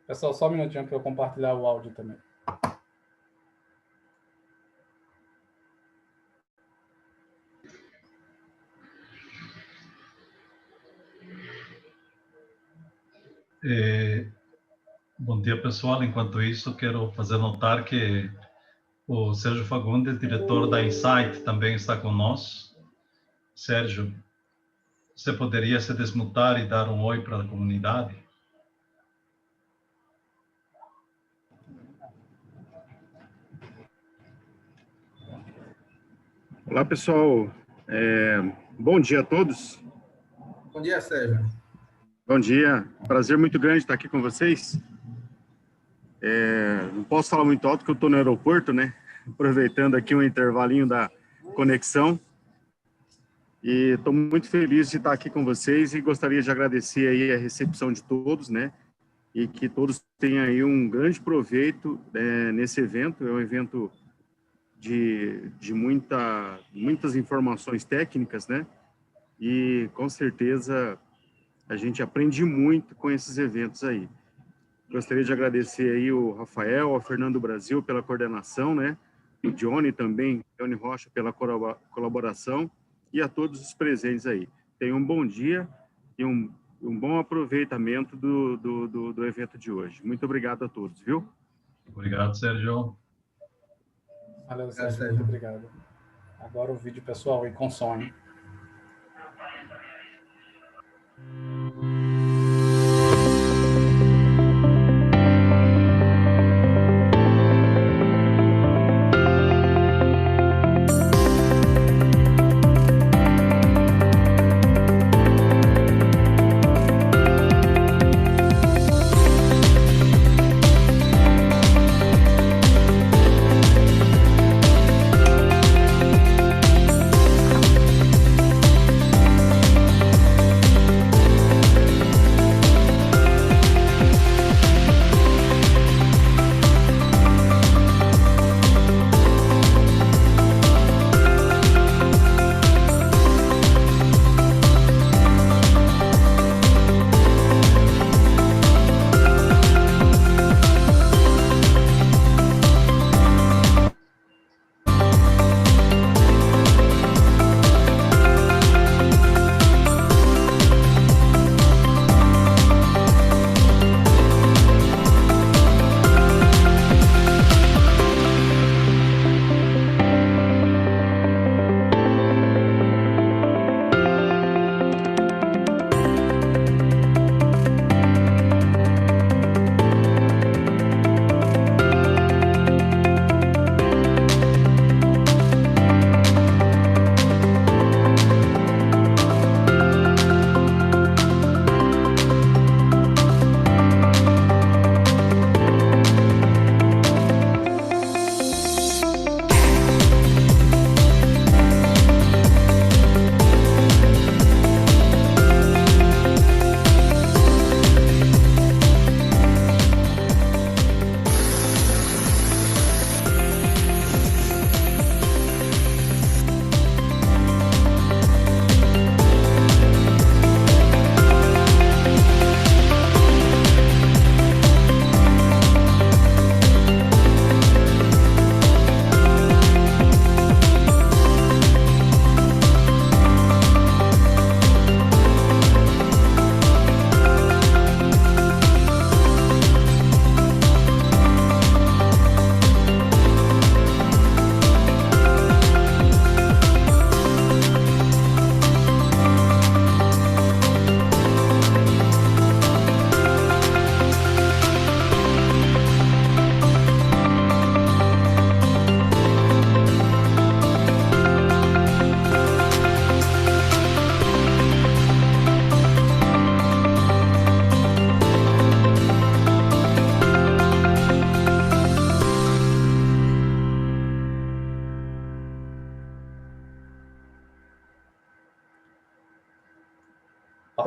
Pessoal, só um minutinho para eu compartilhar o áudio também. Bom dia, pessoal. Enquanto isso, quero fazer notar que o Sérgio Fagundes, diretor da Insight, também está conosco. Sérgio, você poderia se desmutar e dar um oi para a comunidade? Olá, pessoal. Bom dia a todos. Bom dia, Sérgio. Bom dia. Prazer muito grande estar aqui com vocês. Não posso falar muito alto, porque eu estou no aeroporto, né? Aproveitando aqui um intervalinho da conexão. E estou muito feliz de estar aqui com vocês e gostaria de agradecer aí a recepção de todos, né? E que todos tenham aí um grande proveito nesse evento. É um evento de muitas informações técnicas, né? E com certeza a gente aprende muito com esses eventos aí. Gostaria de agradecer aí o Rafael, ao Fernando Brasil pela coordenação, né? O Johnny também, Johnny Rocha pela colaboração e a todos os presentes aí. Tenham um bom dia e um bom aproveitamento do evento de hoje. Muito obrigado a todos, viu? Obrigado, Sérgio. Valeu, Sérgio. Muito obrigado. Agora o vídeo, pessoal, e com som, hein?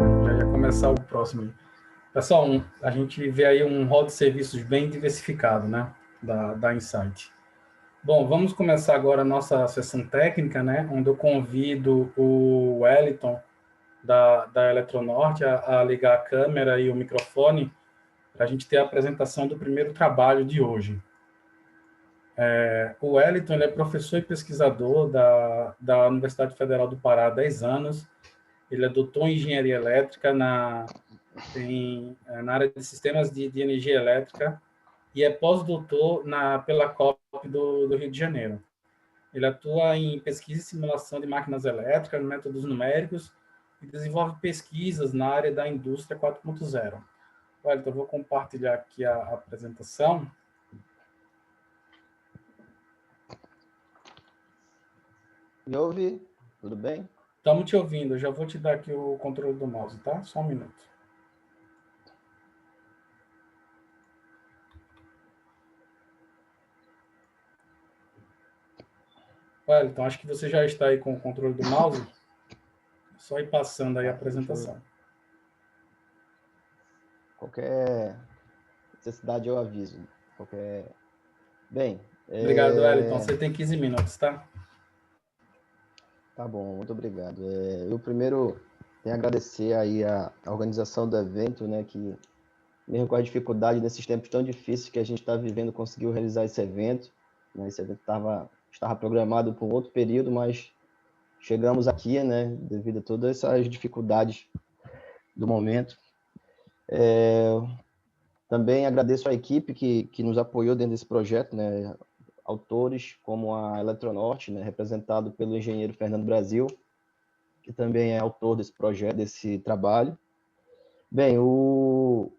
Já ia começar o próximo aí. Pessoal, a gente vê aí um rol de serviços bem diversificado, né, da Insight. Bom, vamos começar agora a nossa sessão técnica, né, onde eu convido o Wellington da Eletronorte a ligar a câmera e o microfone para a gente ter a apresentação do primeiro trabalho de hoje. O Wellington ele é professor e pesquisador da Universidade Federal do Pará há 10 anos. Ele é doutor em engenharia elétrica na área de sistemas de energia elétrica e é pós-doutor pela COP do Rio de Janeiro. Ele atua em pesquisa e simulação de máquinas elétricas, métodos numéricos e desenvolve pesquisas na área da indústria 4.0. Wellington, eu vou compartilhar aqui a apresentação. Me ouve? Tudo bem? Estamos te ouvindo. Eu já vou te dar aqui o controle do mouse, tá? Só um minuto. Wellington, acho que você já está aí com o controle do mouse. Só ir passando aí a apresentação. Qualquer necessidade eu aviso. Bem... Obrigado, Wellington. Você tem 15 minutos, tá? Tá bom, muito obrigado. Eu primeiro tenho a agradecer aí a organização do evento, né, que mesmo com a dificuldade nesses tempos tão difíceis que a gente está vivendo, conseguiu realizar esse evento. Né? Esse evento estava programado para um outro período, mas chegamos aqui, né, devido a todas essas dificuldades do momento. Também agradeço a equipe que nos apoiou dentro desse projeto, né, autores como a Eletronorte, né, representado pelo engenheiro Fernando Brasil, que também é autor desse projeto, desse trabalho. Bem, o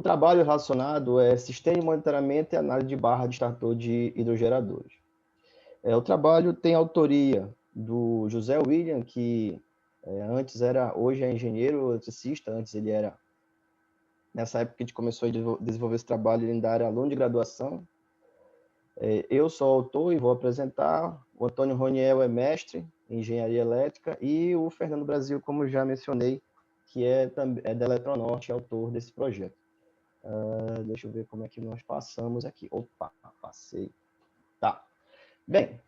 trabalho relacionado é sistema de monitoramento e análise de barra de startor de hidrogeradores. O trabalho tem autoria do José William, que hoje é engenheiro eletricista, antes ele era, nessa época que a gente começou a desenvolver esse trabalho, ele ainda era aluno de graduação. Eu sou autor e vou apresentar. O Antônio Roniel é mestre em engenharia elétrica e o Fernando Brasil, como já mencionei, que é da Eletronorte, autor desse projeto. Deixa eu ver como é que nós passamos aqui. Opa, passei. Tá. Bem,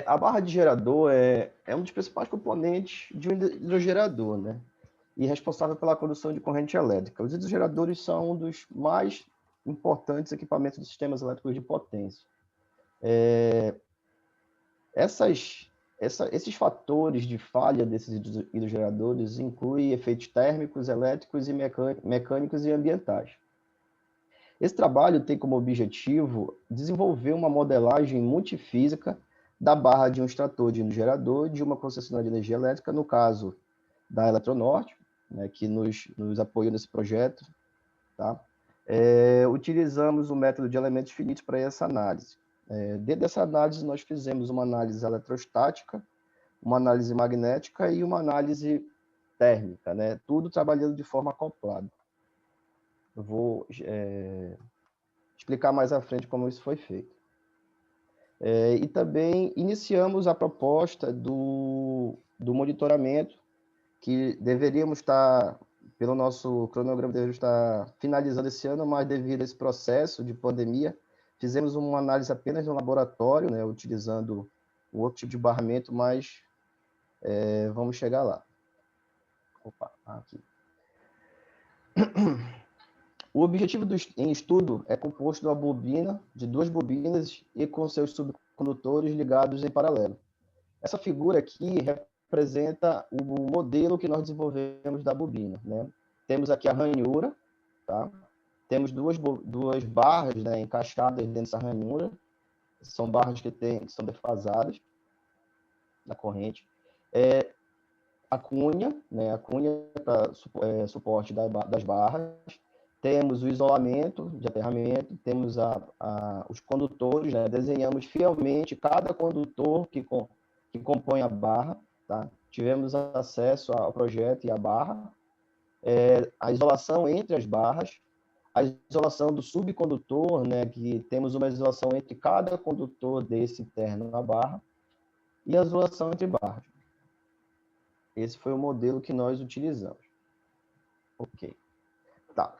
a barra de gerador é um dos principais componentes de um hidrogerador, né? E responsável pela condução de corrente elétrica. Os hidrogeradores são um dos mais importantes equipamentos de sistemas elétricos de potência. Esses fatores de falha desses hidrogeradores incluem efeitos térmicos, elétricos e mecânicos e ambientais. Esse trabalho tem como objetivo desenvolver uma modelagem multifísica da barra de um extrator de hidrogerador de uma concessionária de energia elétrica, no caso da Eletronorte, né, que nos apoiou nesse projeto, tá? Utilizamos o método de elementos finitos para essa análise. Dentro dessa análise, nós fizemos uma análise eletrostática, uma análise magnética e uma análise térmica, né? Tudo trabalhando de forma acoplada. Eu vou explicar mais à frente como isso foi feito. E também iniciamos a proposta do monitoramento, que deveríamos estar, pelo nosso cronograma, deveríamos estar finalizando esse ano, mas devido a esse processo de pandemia, fizemos uma análise apenas no laboratório, né, utilizando um outro tipo de barramento, mas vamos chegar lá. Opa, aqui. O objetivo em estudo é composto de uma bobina, de 2 bobinas e com seus subcondutores ligados em paralelo. Essa figura aqui representa o modelo que nós desenvolvemos da bobina, né? Temos aqui a ranhura, tá? Temos duas barras, né, encaixadas dentro dessa ranhura. São barras que são defasadas da corrente. A cunha, né? A cunha para suporte das barras. Temos o isolamento de aterramento, temos os condutores, né? Desenhamos fielmente cada condutor que compõe a barra, tá? Tivemos acesso ao projeto e à barra, a isolação entre as barras, a isolação do subcondutor, né? Que temos uma isolação entre cada condutor desse interno na barra, e a isolação entre barras. Esse foi o modelo que nós utilizamos. Ok. Tá.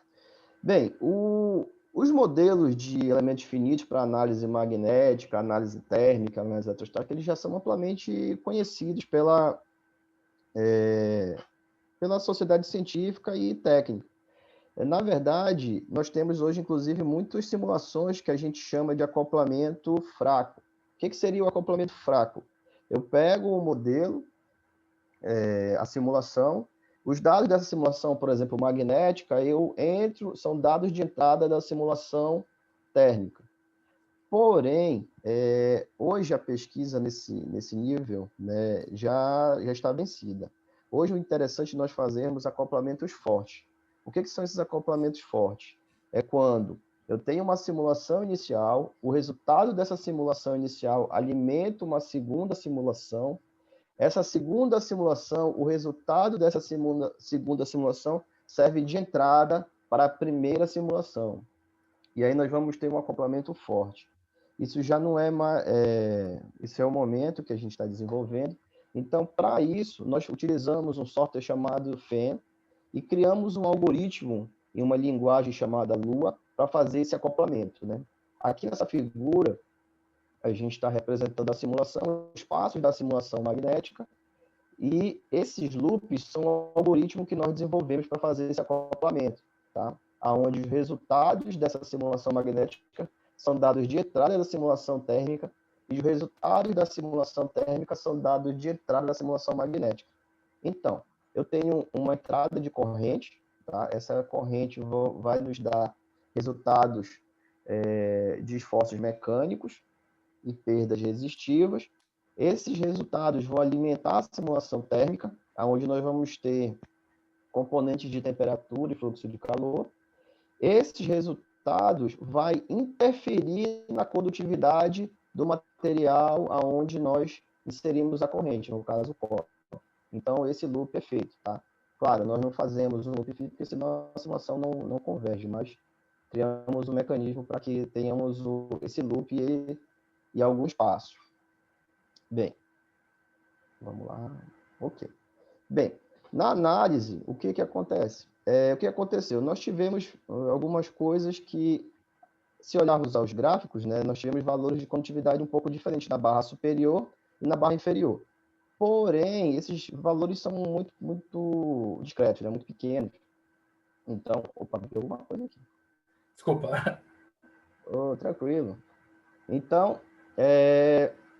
Bem, os modelos de elementos finitos para análise magnética, análise térmica, análise eletrostática, eles já são amplamente conhecidos pela sociedade científica e técnica. Na verdade, nós temos hoje, inclusive, muitas simulações que a gente chama de acoplamento fraco. O que seria o acoplamento fraco? Eu pego o modelo, a simulação, os dados dessa simulação, por exemplo, magnética, são dados de entrada da simulação térmica. Porém, hoje a pesquisa nesse nível, né, já está vencida. Hoje o interessante é nós fazermos acoplamentos fortes. O que são esses acoplamentos fortes? É quando eu tenho uma simulação inicial, o resultado dessa simulação inicial alimenta uma segunda simulação. Essa segunda simulação, o resultado dessa segunda simulação serve de entrada para a primeira simulação. E aí nós vamos ter um acoplamento forte. Isso já não é mais... esse é o momento que a gente está desenvolvendo. Então, para isso, nós utilizamos um software chamado FEM e criamos um algoritmo em uma linguagem chamada Lua para fazer esse acoplamento, né? Aqui nessa figura, a gente está representando a simulação, os passos da simulação magnética, e esses loops são o algoritmo que nós desenvolvemos para fazer esse acoplamento, tá? Onde os resultados dessa simulação magnética são dados de entrada da simulação térmica e os resultados da simulação térmica são dados de entrada da simulação magnética. Então, eu tenho uma entrada de corrente, tá? Essa corrente vai nos dar resultados de esforços mecânicos e perdas resistivas. Esses resultados vão alimentar a simulação térmica, onde nós vamos ter componentes de temperatura e fluxo de calor. Esses resultados vão interferir na condutividade do material aonde nós inserimos a corrente, no caso o cobre. Então, esse loop é feito, tá? Claro, nós não fazemos um loop feito, porque senão a simulação não converge, mas criamos um mecanismo para que tenhamos esse loop e alguns passos. Bem, vamos lá. Ok. Bem, na análise, o que acontece? O que aconteceu? Nós tivemos algumas coisas que, se olharmos aos gráficos, né, nós tivemos valores de condutividade um pouco diferentes na barra superior e na barra inferior. Porém, esses valores são muito discretos, né, muito pequenos. Então, opa, tem alguma coisa aqui. Desculpa. Tranquilo. Então,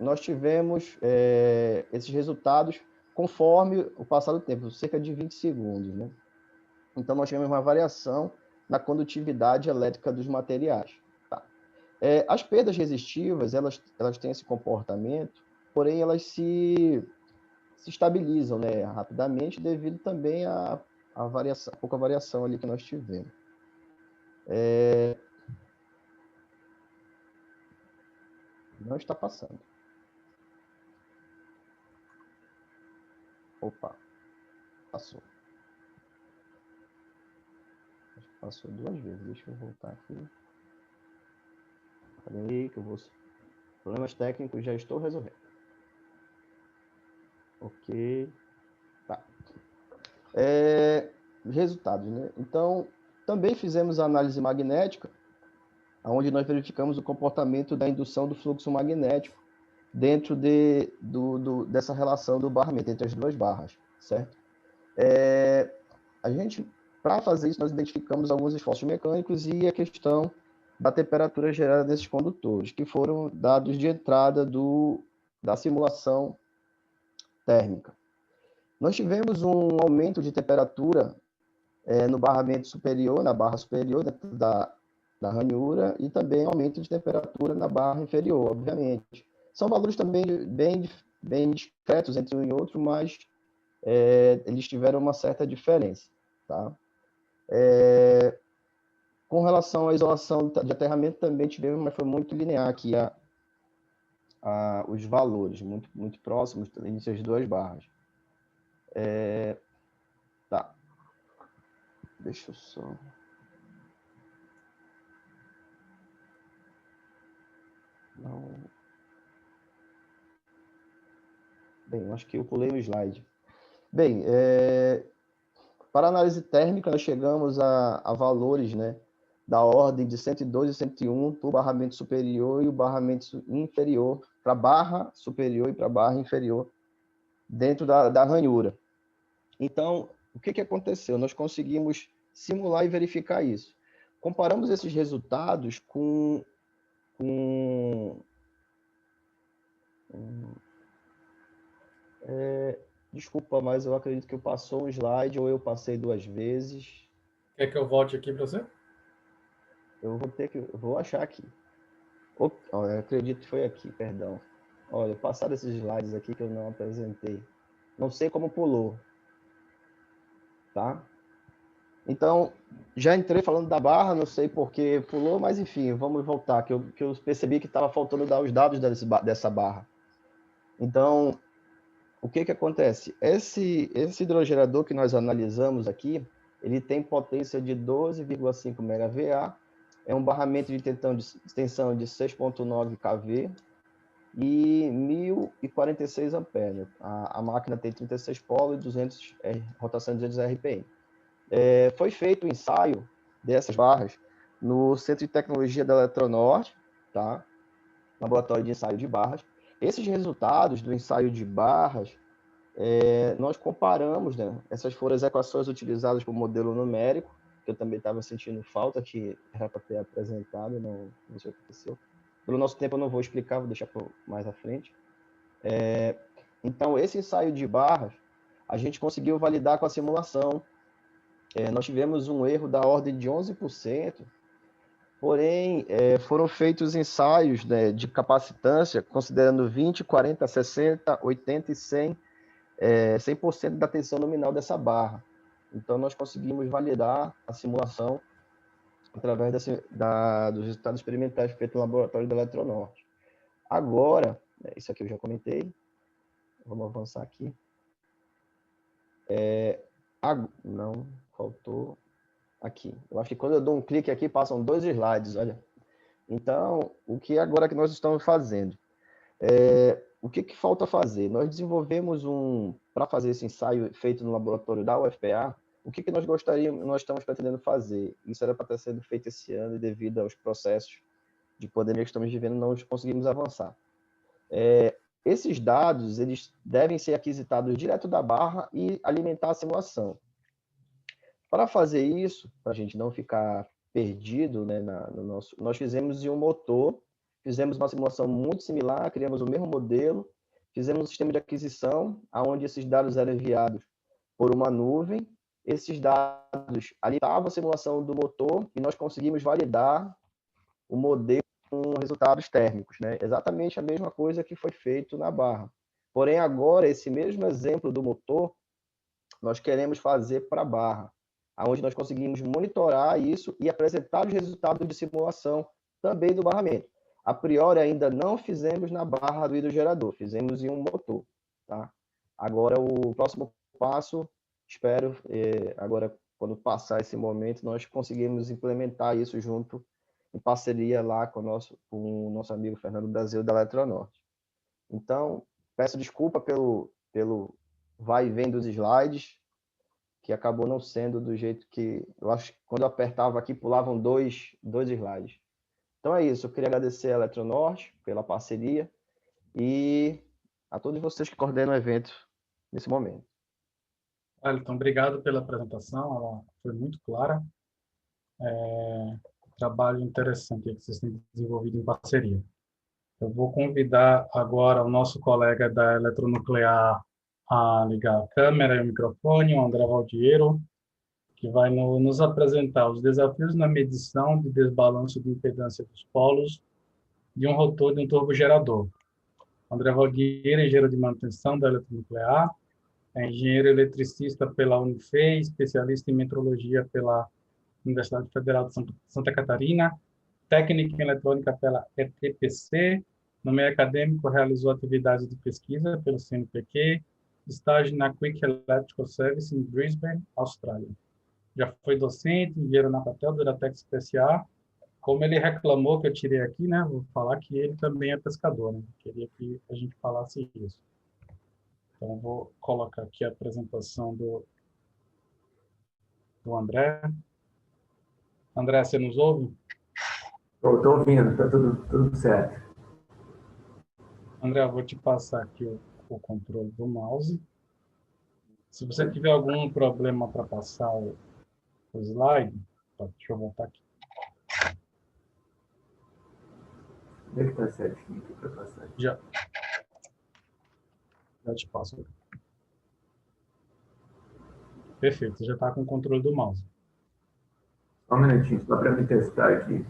nós tivemos esses resultados conforme o passar do tempo, cerca de 20 segundos, né? Então, nós tivemos uma variação na condutividade elétrica dos materiais. Tá? As perdas resistivas, elas têm esse comportamento, porém, elas se estabilizam, né, rapidamente, devido também à pouca variação ali que nós tivemos. Não está passando. Opa, passou. Acho que passou 2 vezes. Deixa eu voltar aqui. Peraí, que eu vou... Problemas técnicos já estou resolvendo. Ok. Tá. Resultados, né? Então, também fizemos a análise magnética, onde nós verificamos o comportamento da indução do fluxo magnético dentro dessa relação do barramento, entre as duas barras, certo? A gente, para fazer isso, nós identificamos alguns esforços mecânicos e a questão da temperatura gerada desses condutores, que foram dados de entrada da simulação térmica. Nós tivemos um aumento de temperatura no barramento superior, na barra superior da ranhura, e também aumento de temperatura na barra inferior, obviamente. São valores também bem discretos entre um e outro, mas eles tiveram uma certa diferença. Tá? Com relação à isolação de aterramento, também tivemos, mas foi muito linear aqui os valores, muito próximos entre as duas barras. Tá. Deixa eu só... Não... Bem, eu acho que eu pulei o slide. Bem, para análise térmica, nós chegamos a valores, né, da ordem de 102 e 101 para o barramento superior e o barramento inferior, para a barra superior e para a barra inferior, dentro da ranhura. Então, o que aconteceu? Nós conseguimos simular e verificar isso. Comparamos esses resultados com desculpa, mas eu acredito que eu passou um slide ou eu passei 2 vezes. Quer que eu volte aqui para você? Vou achar aqui. Eu acredito que foi aqui, perdão. Olha, passaram esses slides aqui que eu não apresentei. Não sei como pulou. Tá? Então, já entrei falando da barra, não sei por que pulou, mas enfim, vamos voltar, que eu percebi que estava faltando dar os dados dessa barra. Então, o que acontece? Esse hidrogerador que nós analisamos aqui, ele tem potência de 12,5 MVA, é um barramento de extensão de 6,9 kV e 1.046 amperes. A máquina tem 36 polos e rotação de 200 RPM. Foi feito o ensaio dessas barras no Centro de Tecnologia da Eletronorte, tá? Laboratório de ensaio de barras. Esses resultados do ensaio de barras, nós comparamos, né? Essas foram as equações utilizadas para o modelo numérico, que eu também estava sentindo falta, que era para ter apresentado, não sei o que aconteceu. Pelo nosso tempo eu não vou explicar, vou deixar mais à frente. Então, esse ensaio de barras, a gente conseguiu validar com a simulação. Nós tivemos um erro da ordem de 11%, porém, foram feitos ensaios, né, de capacitância, considerando 20, 40, 60, 80 e 100, 100% da tensão nominal dessa barra. Então, nós conseguimos validar a simulação através dos resultados experimentais feitos no laboratório da Eletronorte. Agora, isso aqui eu já comentei, vamos avançar aqui. Não, faltou aqui. Eu acho que quando eu dou um clique aqui, passam 2 slides, olha. Então, o que agora que nós estamos fazendo? O que falta fazer? Nós desenvolvemos para fazer esse ensaio feito no laboratório da UFPA, o que nós estamos pretendendo fazer? Isso era para ter sido feito esse ano e devido aos processos de pandemia que estamos vivendo, não conseguimos avançar. Esses dados, eles devem ser aquisitados direto da barra e alimentar a simulação. Para fazer isso, para a gente não ficar perdido, né, nós fizemos um motor, fizemos uma simulação muito similar, criamos o mesmo modelo, fizemos um sistema de aquisição, onde esses dados eram enviados por uma nuvem. Esses dados alimentavam a simulação do motor e nós conseguimos validar o modelo com resultados térmicos, né? Exatamente a mesma coisa que foi feito na barra. Porém, agora, esse mesmo exemplo do motor, nós queremos fazer para a barra, onde nós conseguimos monitorar isso e apresentar os resultados de simulação também do barramento. A priori, ainda não fizemos na barra do hidrogerador, fizemos em um motor. Tá? Agora, o próximo passo, espero, agora, quando passar esse momento, nós conseguimos implementar isso junto, em parceria lá com o nosso amigo Fernando Brasil, da Eletronorte. Então, peço desculpa pelo vai e vem dos slides, que acabou não sendo do jeito que... Eu acho que quando eu apertava aqui, pulavam dois slides. Então é isso, eu queria agradecer a Eletronorte pela parceria e a todos vocês que coordenam o evento nesse momento. Wellington, obrigado pela apresentação, ela foi muito clara. Trabalho interessante que vocês têm desenvolvido em parceria. Eu vou convidar agora o nosso colega da Eletronuclear a ligar a câmera e o microfone, o André Valdiero, que vai nos apresentar os desafios na medição de desbalanço de impedância dos polos de um rotor de um turbogerador. André Valdiero é engenheiro de manutenção da Eletronuclear, é engenheiro eletricista pela Unife, especialista em metrologia pela Universidade Federal de Santa Catarina, técnico em eletrônica pela ETPC, no meio acadêmico realizou atividades de pesquisa pelo CNPq, estágio na Quick Electrical Service em Brisbane, Austrália. Já foi docente, engenheiro na Patel, Duratex PSA. Como ele reclamou que eu tirei aqui, né, vou falar que ele também é pescador, né? Queria que a gente falasse isso. Então, vou colocar aqui a apresentação do André. André, você nos ouve? Estou ouvindo, está tudo certo. André, eu vou te passar aqui o controle do mouse. Se você tiver algum problema para passar o o slide. Tá, deixa eu voltar aqui. Onde é que está certinho aqui para passar? Já te passo. Perfeito, você já está com o controle do mouse. Só um minutinho, só para me testar aqui.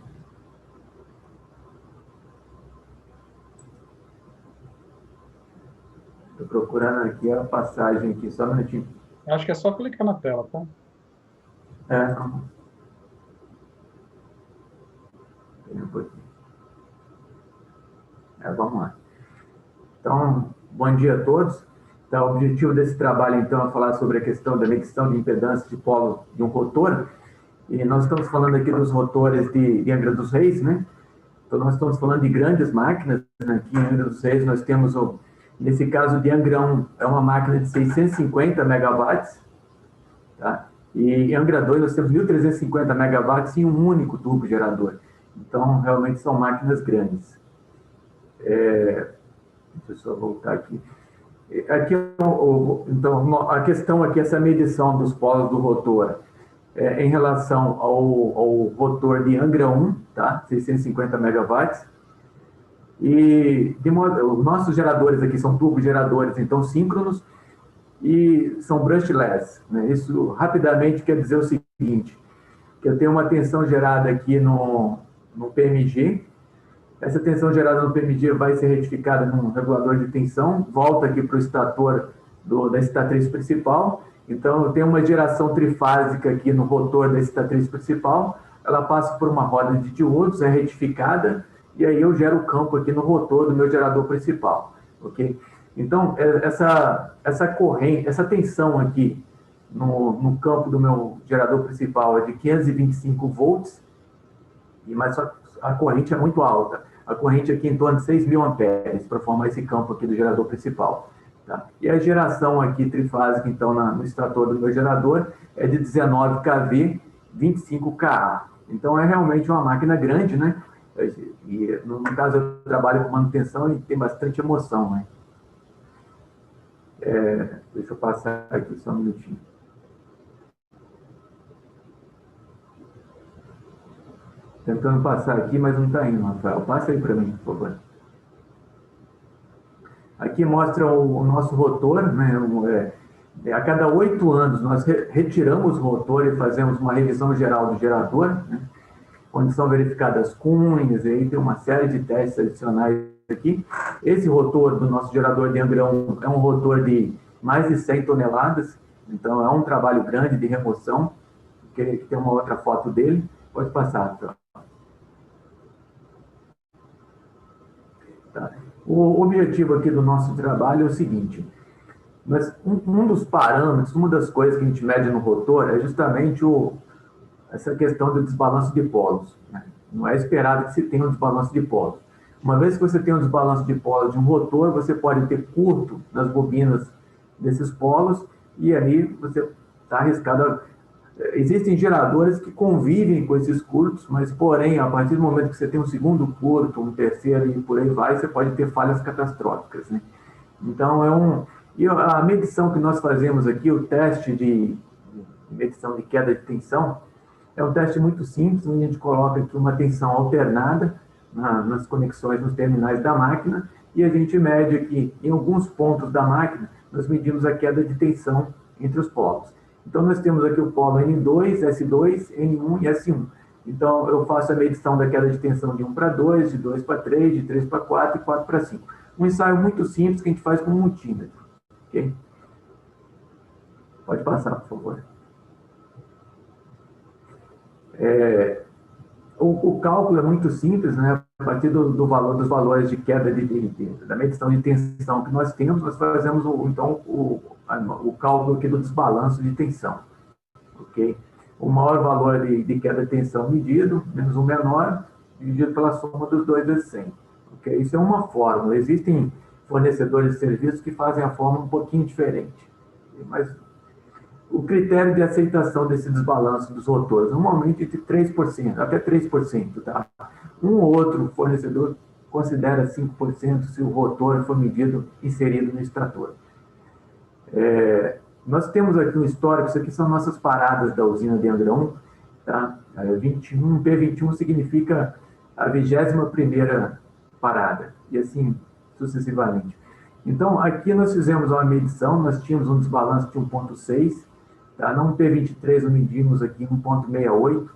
Estou procurando aqui a passagem aqui, só um minutinho. Acho que é só clicar na tela, tá? Tem um pouquinho. Vamos lá. Então, bom dia a todos. Então, o objetivo desse trabalho, então, é falar sobre a questão da medição de impedância de polo de um rotor. E nós estamos falando aqui dos rotores de Angra dos Reis, né? Então, nós estamos falando de grandes máquinas, né? Aqui em Angra dos Reis nós temos, nesse caso de Angra 1, é uma máquina de 650 megawatts, tá? E em Angra 2 nós temos 1.350 megawatts em um único tubo gerador. Então, realmente são máquinas grandes. Deixa eu só voltar aqui. Aqui, então, a questão aqui, essa medição dos polos do rotor, em relação ao rotor de Angra 1, tá? 650 megawatts. E os nossos geradores aqui são turbogeradores, então, síncronos, e são brushless, né? Isso, rapidamente, quer dizer o seguinte, que eu tenho uma tensão gerada aqui no PMG. Essa tensão gerada no PMG vai ser retificada num regulador de tensão, volta aqui para o estator da estatriz principal. Então, eu tenho uma geração trifásica aqui no rotor da estatriz principal, ela passa por uma roda de diodos, é retificada, e aí eu gero o campo aqui no rotor do meu gerador principal, ok? Então, essa corrente, essa tensão aqui no campo do meu gerador principal é de 525 volts, mas a corrente é muito alta. A corrente aqui em torno de 6.000 amperes para formar esse campo aqui do gerador principal. Tá? E a geração aqui trifásica, então, no extrator do meu gerador é de 19 kV, 25 kA. Então, é realmente uma máquina grande, né? E, no caso, eu trabalho com manutenção e tem bastante emoção, né? Deixa eu passar aqui só um minutinho. Tentando passar aqui, mas não está indo, Rafael. Passa aí para mim, por favor. Aqui mostra o nosso rotor, né? A cada 8 anos, nós retiramos o rotor e fazemos uma revisão geral do gerador, né? Onde são verificadas cunhas, e aí tem uma série de testes adicionais aqui. Esse rotor do nosso gerador de Angra 1 é um rotor de mais de 100 toneladas, então é um trabalho grande de remoção, que tem uma outra foto dele. Pode passar, Rafael. Tá. O objetivo aqui do nosso trabalho é o seguinte, mas um dos parâmetros, uma das coisas que a gente mede no rotor é justamente essa questão do desbalanço de polos, né? Não é esperado que se tenha um desbalanço de polos. Uma vez que você tem um desbalanço de polos de um rotor, você pode ter curto nas bobinas desses polos, e aí você está arriscado. Existem geradores que convivem com esses curtos, mas, porém, a partir do momento que você tem um segundo curto, um terceiro e por aí vai, você pode ter falhas catastróficas, né? Então, e a medição que nós fazemos aqui, o teste de medição de queda de tensão, é um teste muito simples, onde a gente coloca aqui uma tensão alternada nas conexões, nos terminais da máquina, e a gente mede aqui, em alguns pontos da máquina, nós medimos a queda de tensão entre os polos. Então, nós temos aqui o polo N2, S2, N1 e S1. Então, eu faço a medição da queda de tensão de 1 para 2, de 2 para 3, de 3 para 4 e 4 para 5. Um ensaio muito simples que a gente faz com um multímetro. Okay? Pode passar, por favor. O cálculo é muito simples, né? A partir dos valores de queda da medição de tensão que nós temos, nós fazemos o cálculo aqui do desbalanço de tensão, ok? O maior valor de queda de tensão medido, menos o menor, dividido pela soma dos dois vezes 100, ok? Isso é uma fórmula. Existem fornecedores de serviços que fazem a fórmula um pouquinho diferente, mas o critério de aceitação desse desbalanço dos rotores, normalmente de 3%, até 3%, tá? Um ou outro fornecedor considera 5% se o rotor for inserido no extrator. Nós temos aqui um histórico, isso aqui são nossas paradas da usina de Angra 1, tá? 21, P21 significa a 21ª parada, e assim sucessivamente. Então, aqui nós fizemos uma medição, nós tínhamos um desbalanço de 1,6, tá? No P23 nós medimos aqui 1,68.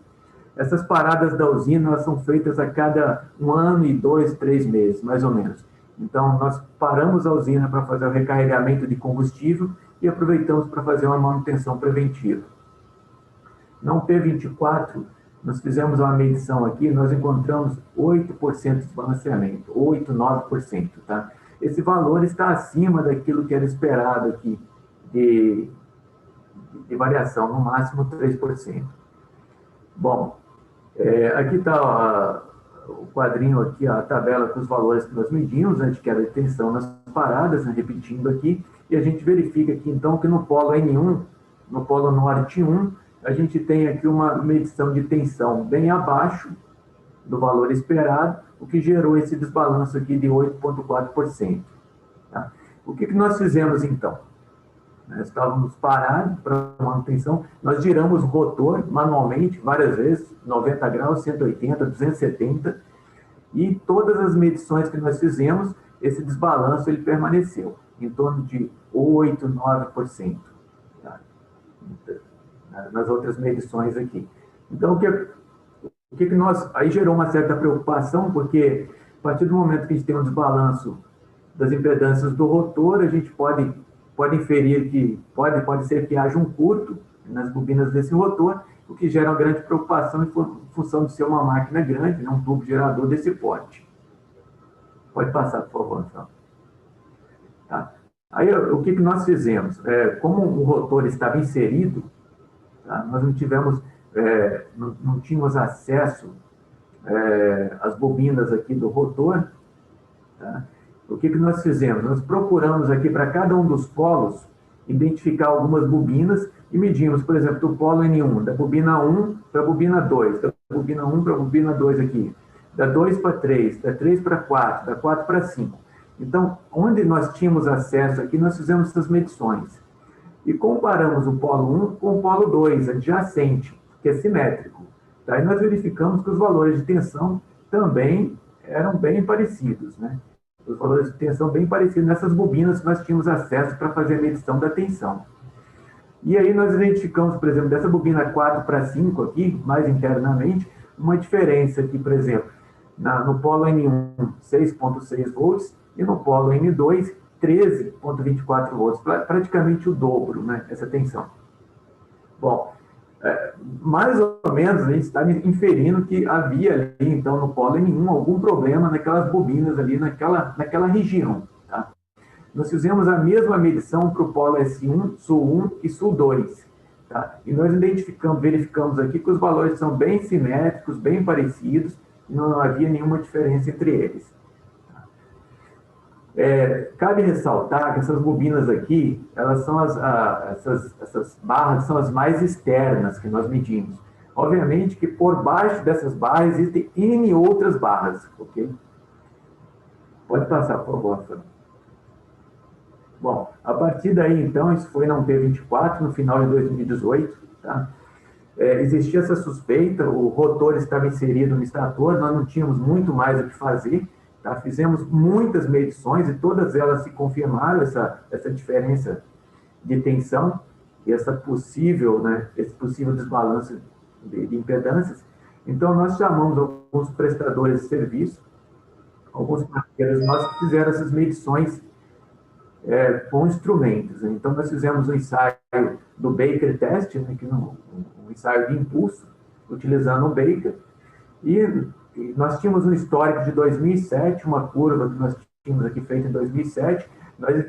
Essas paradas da usina, elas são feitas a cada 1 ano e 2, 3 meses, mais ou menos. Então, nós paramos a usina para fazer o recarregamento de combustível e aproveitamos para fazer uma manutenção preventiva. No P24, nós fizemos uma medição aqui, nós encontramos 8% de desbalanceamento, 8, 9%, tá? Esse valor está acima daquilo que era esperado aqui de variação, no máximo 3%. Bom, aqui está o quadrinho aqui, a tabela com os valores que nós medimos, né, de queda de tensão nas paradas, né, repetindo aqui, e a gente verifica aqui, então, que no polo N1, no polo norte 1, a gente tem aqui uma medição de tensão bem abaixo do valor esperado, o que gerou esse desbalanço aqui de 8,4%. Tá? O que nós fizemos, então? Nós estávamos parados para manutenção, nós giramos o rotor manualmente, várias vezes, 90 graus, 180, 270, e todas as medições que nós fizemos, esse desbalanço ele permaneceu em torno de 8, 9%. Tá? Nas outras medições aqui. Então, o que nós... Aí gerou uma certa preocupação, porque a partir do momento que a gente tem um desbalanço das impedâncias do rotor, a gente pode inferir que pode ser que haja um curto nas bobinas desse rotor, o que gera uma grande preocupação em função de ser uma máquina grande, né, um tubo gerador desse porte. Pode passar, por favor, então. Tá. Aí, o que nós fizemos? Como o rotor estava inserido, tá, nós não tivemos, não tínhamos acesso às bobinas aqui do rotor, tá? O que nós fizemos? Nós procuramos aqui para cada um dos polos identificar algumas bobinas e medimos, por exemplo, do polo N1, da bobina 1 para a bobina 2, da bobina 1 para a bobina 2 aqui, da 2 para 3, da 3 para 4, da 4 para 5. Então, onde nós tínhamos acesso aqui, nós fizemos essas medições. E comparamos o polo 1 com o polo 2, adjacente, que é simétrico. Tá? E nós verificamos que os valores de tensão também eram bem parecidos, né? Os valores de tensão bem parecidos nessas bobinas que nós tínhamos acesso para fazer a medição da tensão. E aí nós identificamos, por exemplo, dessa bobina 4 para 5 aqui, mais internamente, uma diferença aqui, por exemplo, no polo N1, 6,6 volts, e no polo N2, 13,24 volts, praticamente o dobro, né, essa tensão. Bom, mais ou menos a gente está inferindo que havia ali, então, no polo N1, algum problema naquelas bobinas ali, naquela região. Tá? Nós fizemos a mesma medição para o polo S1, Sul 1 e Sul 2. Tá? E nós verificamos aqui que os valores são bem simétricos, bem parecidos, e não havia nenhuma diferença entre eles. Cabe ressaltar que essas bobinas aqui, elas são essas barras são as mais externas que nós medimos. Obviamente que por baixo dessas barras existem N outras barras, ok? Pode passar, por favor. Bom, a partir daí, então, isso foi na P24, no final de 2018, tá? Existia essa suspeita, o rotor estava inserido no estator, nós não tínhamos muito mais o que fazer. Tá? Fizemos muitas medições e todas elas se confirmaram essa diferença de tensão e esse possível desbalanço de impedâncias. Então, nós chamamos alguns prestadores de serviço, alguns parceiros nossos que fizeram essas medições com instrumentos. Né? Então, nós fizemos um ensaio do Baker Test, né, um ensaio de impulso, utilizando o Baker, e nós tínhamos um histórico de 2007, uma curva que nós tínhamos aqui feita em 2007, nós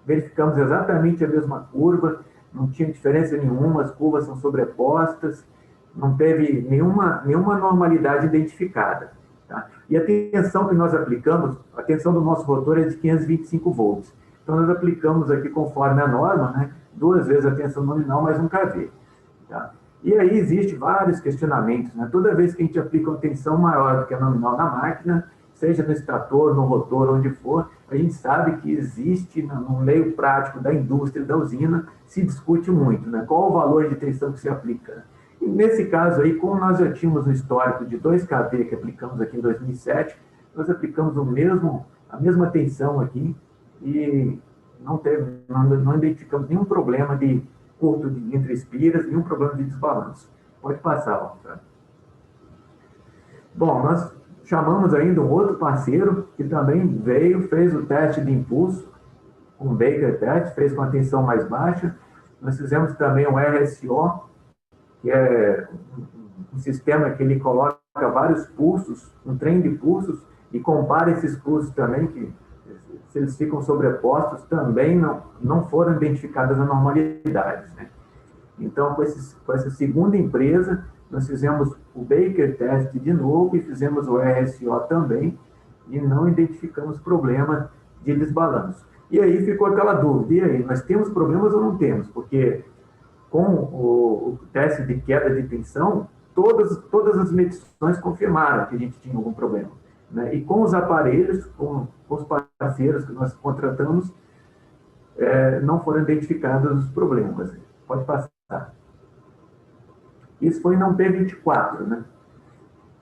verificamos exatamente a mesma curva, não tinha diferença nenhuma, as curvas são sobrepostas, não teve nenhuma normalidade identificada. Tá? E a tensão que nós aplicamos, a tensão do nosso rotor é de 525 volts. Então, nós aplicamos aqui, conforme a norma, né, 2 vezes a tensão nominal mais 1 kV. Tá? E aí existem vários questionamentos. Né? Toda vez que a gente aplica uma tensão maior do que a nominal na máquina, seja no estator, no rotor, onde for, a gente sabe que existe, no meio prático da indústria, da usina, se discute muito, né? Qual o valor de tensão que se aplica. E nesse caso aí, como nós já tínhamos um histórico de 2 kV que aplicamos aqui em 2007, nós aplicamos a mesma tensão aqui e não identificamos nenhum problema de curto entre espiras, nenhum problema de desbalanço. Pode passar, Rafael. Bom, nós chamamos ainda um outro parceiro que também veio, fez o teste de impulso, um Baker test, fez com a tensão mais baixa. Nós fizemos também um RSO, que é um sistema que ele coloca vários pulsos, um trem de pulsos, e compara esses pulsos também, que se eles ficam sobrepostos, também não foram identificadas anormalidades, né? Então, com essa segunda empresa, nós fizemos o Baker test de novo e fizemos o RSO também, e não identificamos problema de desbalanço. E aí ficou aquela dúvida, e aí, nós temos problemas ou não temos? Porque com o teste de queda de tensão, todas as medições confirmaram que a gente tinha algum problema, né? E com os aparelhos, com os parceiros que nós contratamos, não foram identificados os problemas. Pode passar. Isso foi na P24, né?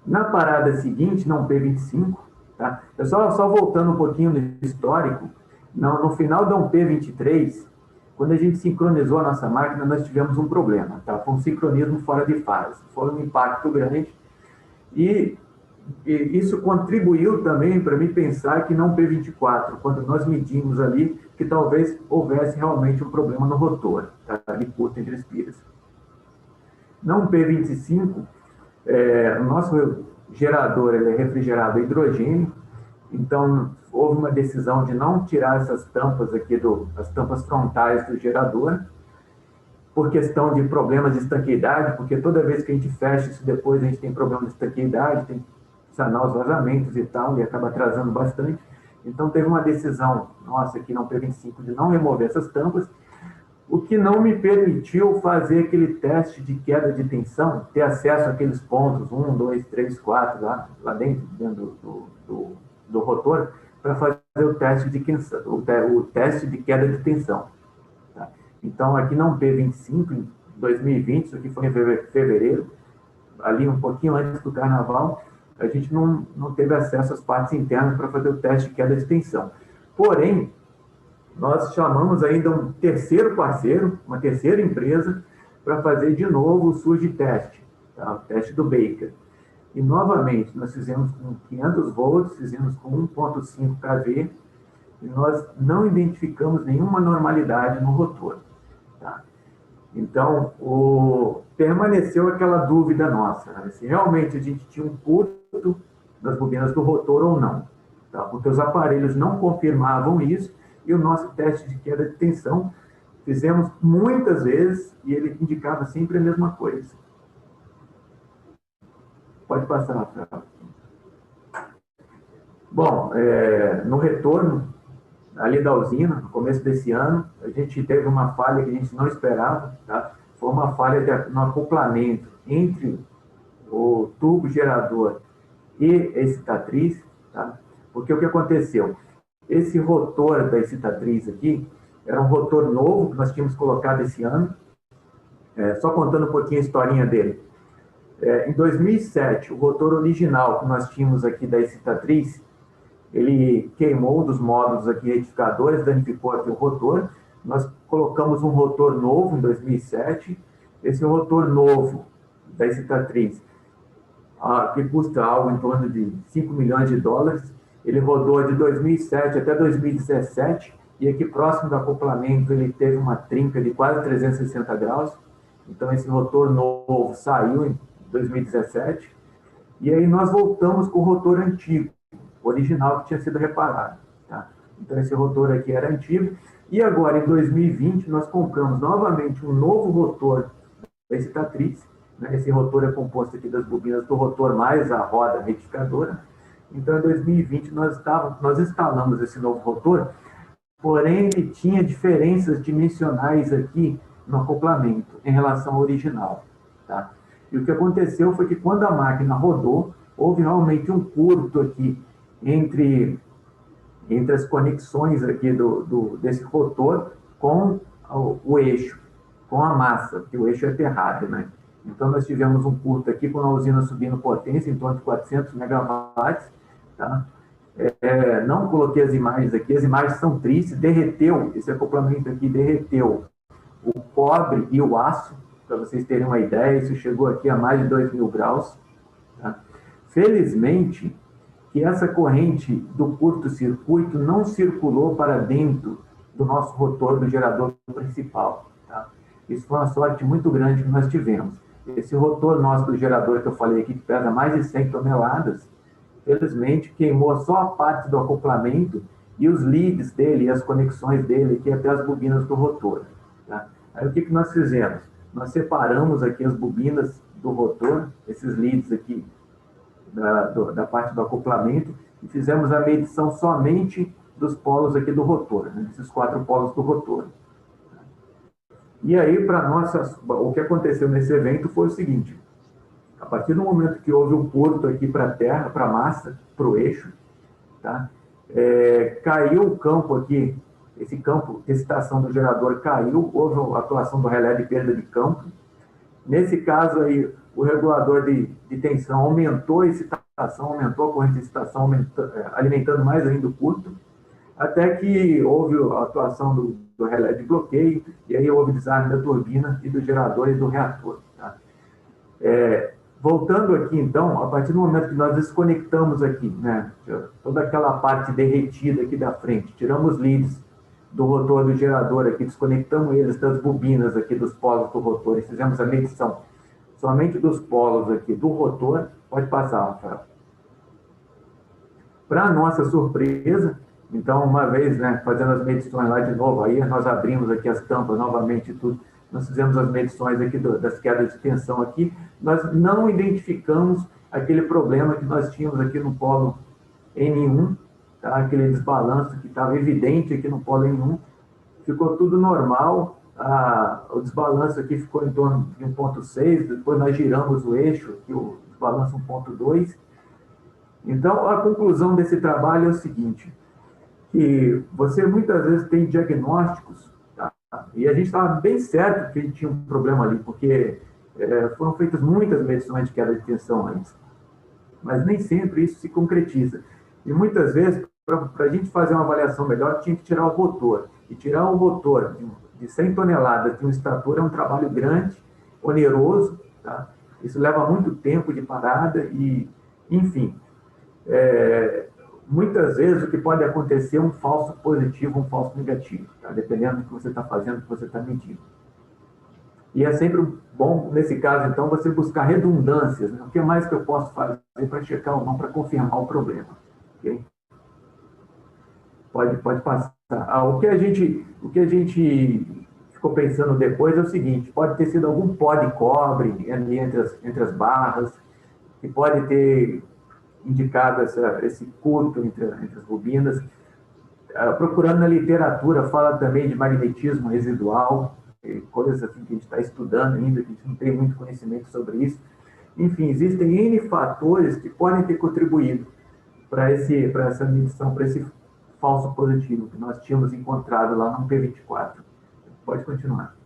Na parada seguinte, na P25, tá? Eu só voltando um pouquinho no histórico, no final da P23, quando a gente sincronizou a nossa máquina, nós tivemos um problema, tá? Foi um sincronismo fora de fase, foi um impacto grande, e isso contribuiu também para mim pensar que não P24, quando nós medimos ali, que talvez houvesse realmente um problema no rotor, tá? De curto entre espiras. Não P25, o nosso gerador ele é refrigerado a hidrogênio, então houve uma decisão de não tirar essas tampas aqui, as tampas frontais do gerador, por questão de problemas de estanqueidade, porque toda vez que a gente fecha isso depois a gente tem problema de estanqueidade, tem que sanar os vazamentos e tal, e acaba atrasando bastante. Então teve uma decisão nossa aqui na P25 de não remover essas tampas, o que não me permitiu fazer aquele teste de queda de tensão, ter acesso àqueles pontos, 1, 2, 3, 4, lá dentro do rotor, para fazer o teste de queda de tensão. Tá? Então, aqui na P25, em 2020, isso aqui foi em fevereiro, ali um pouquinho antes do carnaval, a gente não teve acesso às partes internas para fazer o teste de queda de tensão. Porém, nós chamamos ainda um terceiro parceiro, uma terceira empresa, para fazer de novo o surge teste, tá? O teste do Baker. E, novamente, nós fizemos com 500 volts, fizemos com 1.5 kV, e nós não identificamos nenhuma normalidade no rotor. Tá? Então, permaneceu aquela dúvida nossa, né? Se realmente a gente tinha um curto das bobinas do rotor ou não. Tá? Porque os aparelhos não confirmavam isso, e o nosso teste de queda de tensão fizemos muitas vezes e ele indicava sempre a mesma coisa. Pode passar, Rafael. Bom, no retorno ali da usina, no começo desse ano, a gente teve uma falha que a gente não esperava, tá? Foi uma falha no acoplamento entre o tubo gerador e a excitatriz, tá? Porque o que aconteceu? Esse rotor da excitatriz aqui era um rotor novo que nós tínhamos colocado esse ano. Só contando um pouquinho a historinha dele. Em 2007, o rotor original que nós tínhamos aqui da excitatriz, ele queimou um dos módulos aqui retificadores, danificou aqui o rotor. Nós colocamos um rotor novo em 2007. Esse rotor novo da excitatriz, que custa algo em torno de 5 milhões de dólares, ele rodou de 2007 até 2017, e aqui próximo do acoplamento ele teve uma trinca de quase 360 graus. Então esse rotor novo saiu em 2017, e aí nós voltamos com o rotor antigo, original que tinha sido reparado. Tá? Então esse rotor aqui era antigo, e agora em 2020 nós compramos novamente um novo rotor da excitatriz, né? Esse rotor é composto aqui das bobinas do rotor mais a roda retificadora. Então, em 2020, nós instalamos esse novo rotor, porém, ele tinha diferenças dimensionais aqui no acoplamento em relação ao original. Tá? E o que aconteceu foi que, quando a máquina rodou, houve realmente um curto aqui entre as conexões aqui desse rotor com o eixo, com a massa, que o eixo é aterrado, né? Então, nós tivemos um curto aqui com a usina subindo potência em torno de 400 megawatts, tá? Não coloquei as imagens aqui, as imagens são tristes, derreteu, esse acoplamento aqui derreteu o cobre e o aço, para vocês terem uma ideia, isso chegou aqui a mais de 2.000 graus. Tá? Felizmente, que essa corrente do curto-circuito não circulou para dentro do nosso rotor do gerador principal. Tá? Isso foi uma sorte muito grande que nós tivemos. Esse rotor nosso do gerador que eu falei aqui, que pesa mais de 100 toneladas, felizmente queimou só a parte do acoplamento e os leads dele, e as conexões dele aqui até as bobinas do rotor. Tá? Aí o que nós fizemos? Nós separamos aqui as bobinas do rotor, esses leads aqui, da parte do acoplamento, e fizemos a medição somente dos polos aqui do rotor, né? Esses 4 polos do rotor. E aí, para nós, o que aconteceu nesse evento foi o seguinte: a partir do momento que houve um curto aqui para a terra, para a massa, para o eixo, tá? Caiu o campo aqui, esse campo de excitação do gerador caiu, houve a atuação do relé de perda de campo. Nesse caso aí, o regulador de tensão aumentou a excitação, aumentou a corrente de excitação, alimentando mais ainda o curto, até que houve a atuação do relé de bloqueio, e aí houve desarme da turbina e do gerador e do reator. Tá? Voltando aqui, então, a partir do momento que nós desconectamos aqui, né, toda aquela parte derretida aqui da frente, tiramos leads do rotor do gerador aqui, desconectamos eles das bobinas aqui dos polos do rotor e fizemos a medição somente dos polos aqui do rotor. Pode passar, Rafael. Para nossa surpresa, então, uma vez, né, fazendo as medições lá de novo, aí nós abrimos aqui as tampas novamente e tudo, nós fizemos as medições aqui das quedas de tensão aqui, nós não identificamos aquele problema que nós tínhamos aqui no polo N1, tá? Aquele desbalanço que estava evidente aqui no polo N1, ficou tudo normal, o desbalanço aqui ficou em torno de 1.6, depois nós giramos o eixo, aqui o desbalanço 1.2. Então, a conclusão desse trabalho é o seguinte, que você muitas vezes tem diagnósticos, tá? E a gente estava bem certo que a gente tinha um problema ali, porque foram feitas muitas medições de queda de tensão antes, mas nem sempre isso se concretiza. E muitas vezes, para a gente fazer uma avaliação melhor, tinha que tirar o rotor. E tirar um rotor de 100 toneladas de um estator é um trabalho grande, oneroso, tá? Isso leva muito tempo de parada e, enfim, muitas vezes o que pode acontecer é um falso positivo, um falso negativo, tá? Dependendo do que você está fazendo, do que você está medindo. E é sempre bom, nesse caso, então, você buscar redundâncias, né? O que mais que eu posso fazer para checar ou não, para confirmar o problema. Okay? Pode passar. O que a gente ficou pensando depois é o seguinte: pode ter sido algum pó de cobre ali entre as barras, que pode ter indicado esse curto entre as bobinas. Procurando na literatura, fala também de magnetismo residual, coisas assim que a gente está estudando ainda, que a gente não tem muito conhecimento sobre isso. Enfim, existem N fatores que podem ter contribuído para essa medição, para esse falso positivo que nós tínhamos encontrado lá no P24. Pode continuar.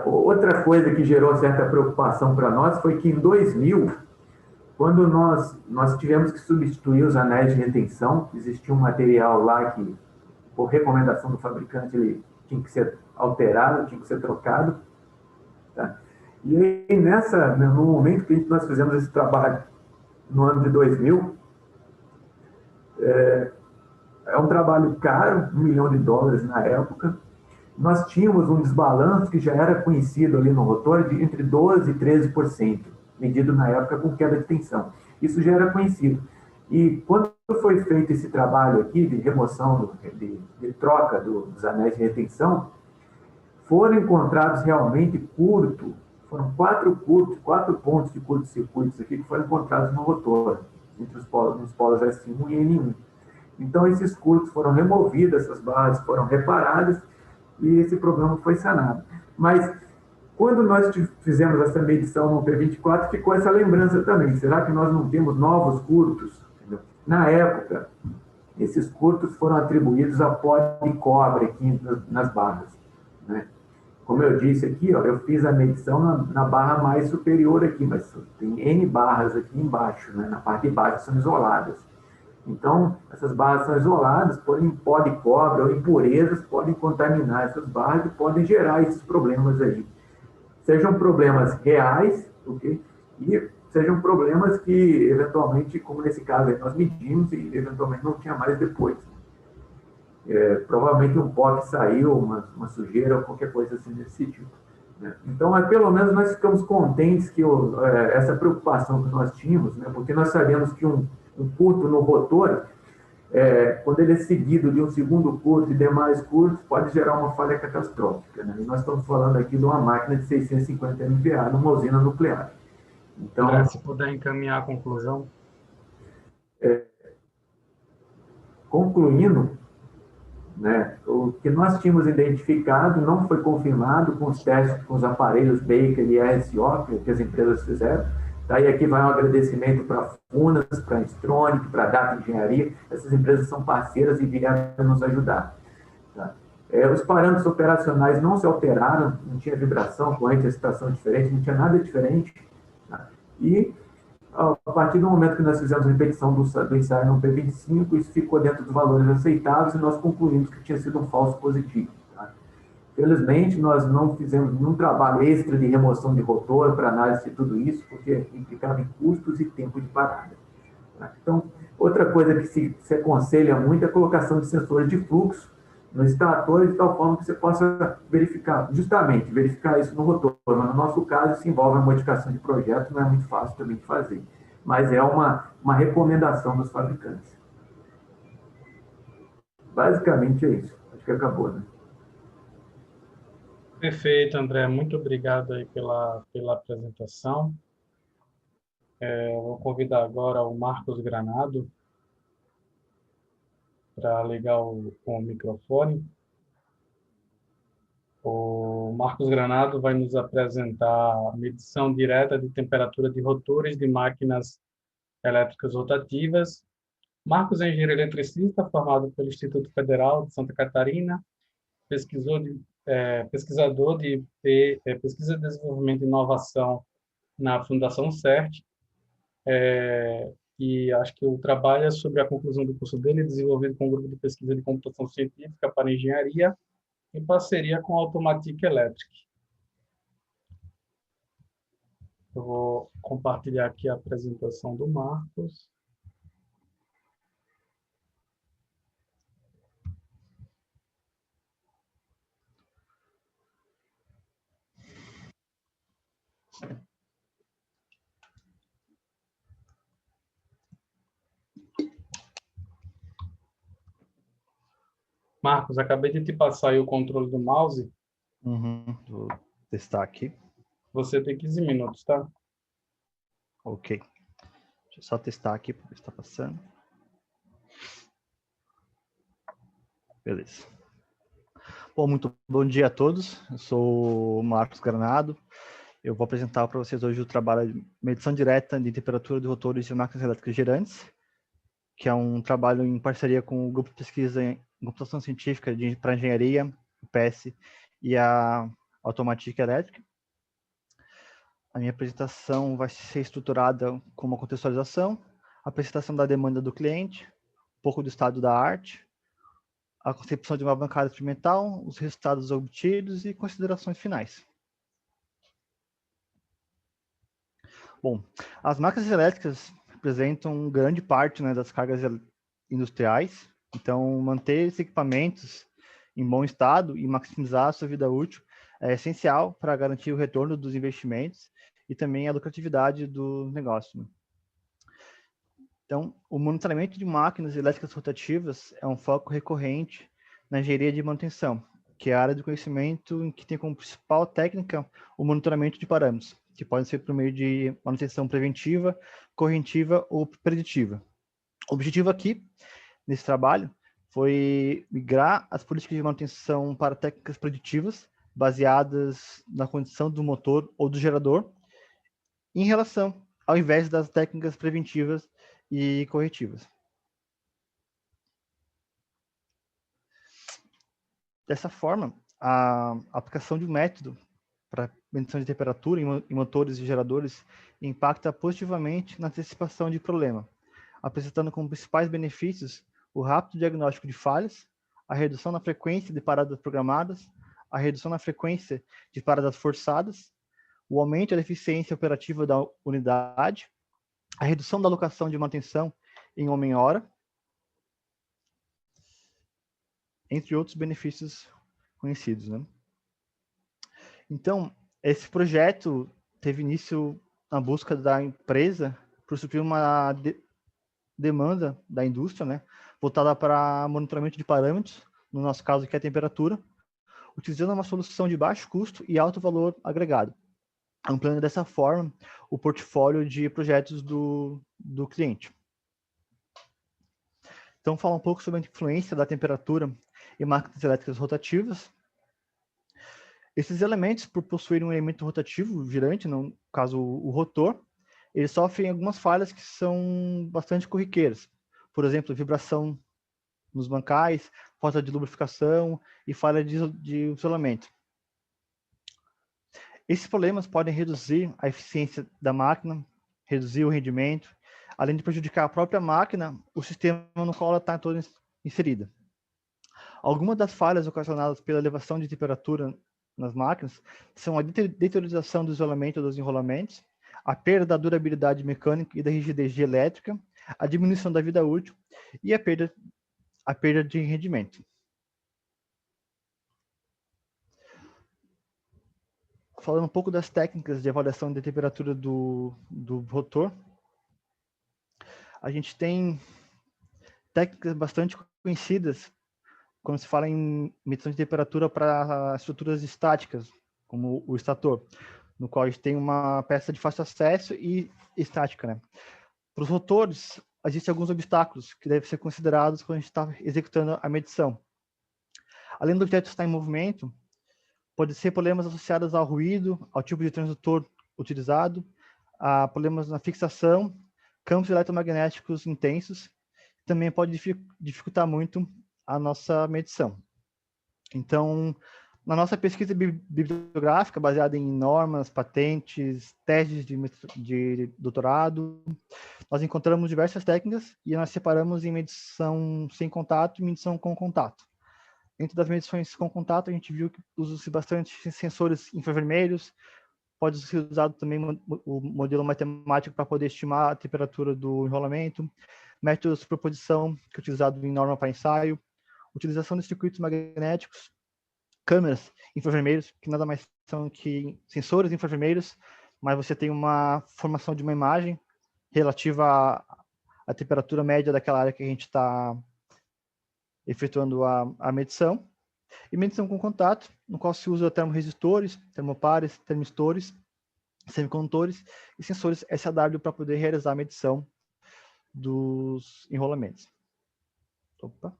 Outra coisa que gerou certa preocupação para nós foi que em 2000, quando nós tivemos que substituir os anéis de retenção, existia um material lá que, por recomendação do fabricante, ele tinha que ser alterado, tinha que ser trocado. Tá? E aí, no momento que nós fizemos esse trabalho, no ano de 2000, é um trabalho caro, $1 milhão na época. Nós tínhamos um desbalanço que já era conhecido ali no rotor de entre 12% e 13%, medido na época com queda de tensão. Isso já era conhecido. E quando foi feito esse trabalho aqui de remoção, de troca dos anéis de retenção, foram encontrados realmente foram 4 pontos de curto-circuitos aqui que foram encontrados no rotor, nos polos S1 e N1. Então, esses curtos foram removidos, essas barras foram reparadas e esse problema foi sanado. Mas Quando nós fizemos essa medição no P24, ficou essa lembrança também. Será que nós não temos novos curtos? Entendeu? Na época, esses curtos foram atribuídos a pó de cobre aqui nas barras, né? Como eu disse aqui, ó, eu fiz a medição na barra mais superior aqui, mas tem N barras aqui embaixo, né? Na parte de baixo são isoladas. Então, essas barras são isoladas, porém pó de cobre ou impurezas podem contaminar essas barras e podem gerar esses problemas aí. Sejam problemas reais, ok? E sejam problemas que, eventualmente, como nesse caso aí, nós medimos e, eventualmente, não tinha mais depois. Provavelmente um pó que saiu, uma sujeira ou qualquer coisa assim desse sentido, né? Então, pelo menos nós ficamos contentes que essa preocupação que nós tínhamos, né? Porque nós sabemos que um curto no rotor, quando ele é seguido de um segundo curto e demais curtos, pode gerar uma falha catastrófica, né? E nós estamos falando aqui de uma máquina de 650 MVA numa usina nuclear. Então, André, se puder encaminhar a conclusão. Concluindo, né, o que nós tínhamos identificado não foi confirmado com os testes com os aparelhos Baker e RSO que as empresas fizeram. Daí aqui vai um agradecimento para a Funas, para a Instronic, para a Data Engenharia. Essas empresas são parceiras e vieram nos ajudar. Tá? Os parâmetros operacionais não se alteraram, não tinha vibração, corrente, excitação diferente, não tinha nada diferente. Tá? E a partir do momento que nós fizemos a repetição do ensaio no P25, isso ficou dentro dos valores aceitáveis e nós concluímos que tinha sido um falso positivo. Tá? Felizmente, nós não fizemos nenhum trabalho extra de remoção de rotor para análise de tudo isso, porque implicava em custos e tempo de parada. Tá? Então, outra coisa que se aconselha muito é a colocação de sensores de fluxo nos extratores, de tal forma que você possa verificar isso no rotor. Mas no nosso caso, isso envolve a modificação de projeto, não é muito fácil também de fazer. Mas é uma recomendação dos fabricantes. Basicamente é isso. Acho que acabou, né? Perfeito, André. Muito obrigado aí pela apresentação. Vou convidar agora o Marcos Granado para ligar o microfone. O Marcos Granado vai nos apresentar a medição direta de temperatura de rotores de máquinas elétricas rotativas. Marcos é engenheiro eletricista, formado pelo Instituto Federal de Santa Catarina, pesquisador de pesquisa, desenvolvimento e inovação na Fundação CERT, e acho que o trabalho é sobre a conclusão do curso dele, desenvolvido com um grupo de pesquisa de computação científica para engenharia, em parceria com a Automatic Electric. Eu vou compartilhar aqui a apresentação do Marcos. Marcos, acabei de te passar aí o controle do mouse. Vou testar aqui. Você tem 15 minutos, tá? Ok. Deixa eu só testar aqui para ver se está passando. Beleza. Bom, muito bom dia a todos. Eu sou o Marcos Granado. Eu vou apresentar para vocês hoje o trabalho de medição direta de temperatura de rotores de máquinas elétricas girantes, que é um trabalho em parceria com o grupo de pesquisa em computação científica para engenharia, o PS, e a Automatic Electric. A minha apresentação vai ser estruturada com uma contextualização, a apresentação da demanda do cliente, um pouco do estado da arte, a concepção de uma bancada experimental, os resultados obtidos e considerações finais. Bom, as máquinas elétricas representam grande parte, né, das cargas industriais, então manter esses equipamentos em bom estado e maximizar a sua vida útil é essencial para garantir o retorno dos investimentos e também a lucratividade do negócio. Então, o monitoramento de máquinas elétricas rotativas é um foco recorrente na engenharia de manutenção, que é a área de conhecimento em que tem como principal técnica o monitoramento de parâmetros, que podem ser por meio de manutenção preventiva, corretiva ou preditiva. O objetivo aqui, nesse trabalho, foi migrar as políticas de manutenção para técnicas preditivas, baseadas na condição do motor ou do gerador, em relação, ao invés das técnicas preventivas e corretivas. Dessa forma, a aplicação de um método para medição de temperatura em motores e geradores impacta positivamente na antecipação de problema, apresentando como principais benefícios o rápido diagnóstico de falhas, a redução na frequência de paradas programadas, a redução na frequência de paradas forçadas, o aumento da eficiência operativa da unidade, a redução da alocação de manutenção em homem-hora, entre outros benefícios conhecidos, né? Então, esse projeto teve início na busca da empresa por suprir uma demanda da indústria, né, voltada para monitoramento de parâmetros, no nosso caso que é a temperatura, utilizando uma solução de baixo custo e alto valor agregado, ampliando dessa forma o portfólio de projetos do cliente. Então, falar um pouco sobre a influência da temperatura em máquinas elétricas rotativas. Esses elementos, por possuírem um elemento rotativo girante, no caso o rotor, eles sofrem algumas falhas que são bastante corriqueiras. Por exemplo, vibração nos bancais, falta de lubrificação e falha de isolamento. Esses problemas podem reduzir a eficiência da máquina, reduzir o rendimento, além de prejudicar a própria máquina, o sistema no qual ela está toda inserida. Algumas das falhas ocasionadas pela elevação de temperatura nas máquinas são a deteriorização do isolamento dos enrolamentos, a perda da durabilidade mecânica e da rigidez elétrica, a diminuição da vida útil e a perda de rendimento. Falando um pouco das técnicas de avaliação de temperatura do rotor, a gente tem técnicas bastante conhecidas quando se fala em medição de temperatura para estruturas estáticas, como o estator, no qual a gente tem uma peça de fácil acesso e estática, né? Para os rotores, existem alguns obstáculos que devem ser considerados quando a gente está executando a medição. Além do objeto estar em movimento, pode ser problemas associados ao ruído, ao tipo de transdutor utilizado, a problemas na fixação, campos eletromagnéticos intensos, também pode dificultar muito a nossa medição. Então, na nossa pesquisa bibliográfica, baseada em normas, patentes, teses de doutorado, nós encontramos diversas técnicas e nós separamos em medição sem contato e medição com contato. Dentro das medições com contato, a gente viu que usa-se bastante sensores infravermelhos, pode ser usado também o modelo matemático para poder estimar a temperatura do enrolamento, método de superposição, que é utilizado em norma para ensaio, utilização de circuitos magnéticos, câmeras infravermelhos, que nada mais são que sensores infravermelhos, mas você tem uma formação de uma imagem relativa à temperatura média daquela área que a gente está efetuando a medição. E medição com contato, no qual se usa termorresistores, termopares, termistores, semicondutores e sensores SAW para poder realizar a medição dos enrolamentos. Opa.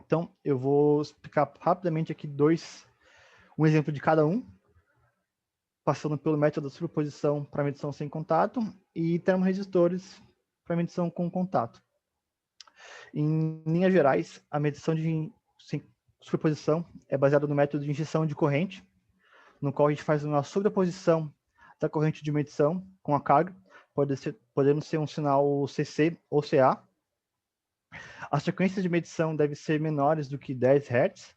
Então, eu vou explicar rapidamente aqui um exemplo de cada um, passando pelo método da superposição para medição sem contato e termorresistores para medição com contato. Em linhas gerais, a medição de superposição é baseada no método de injeção de corrente, no qual a gente faz uma sobreposição da corrente de medição com a carga, podendo ser um sinal CC ou CA. As frequências de medição devem ser menores do que 10 Hz.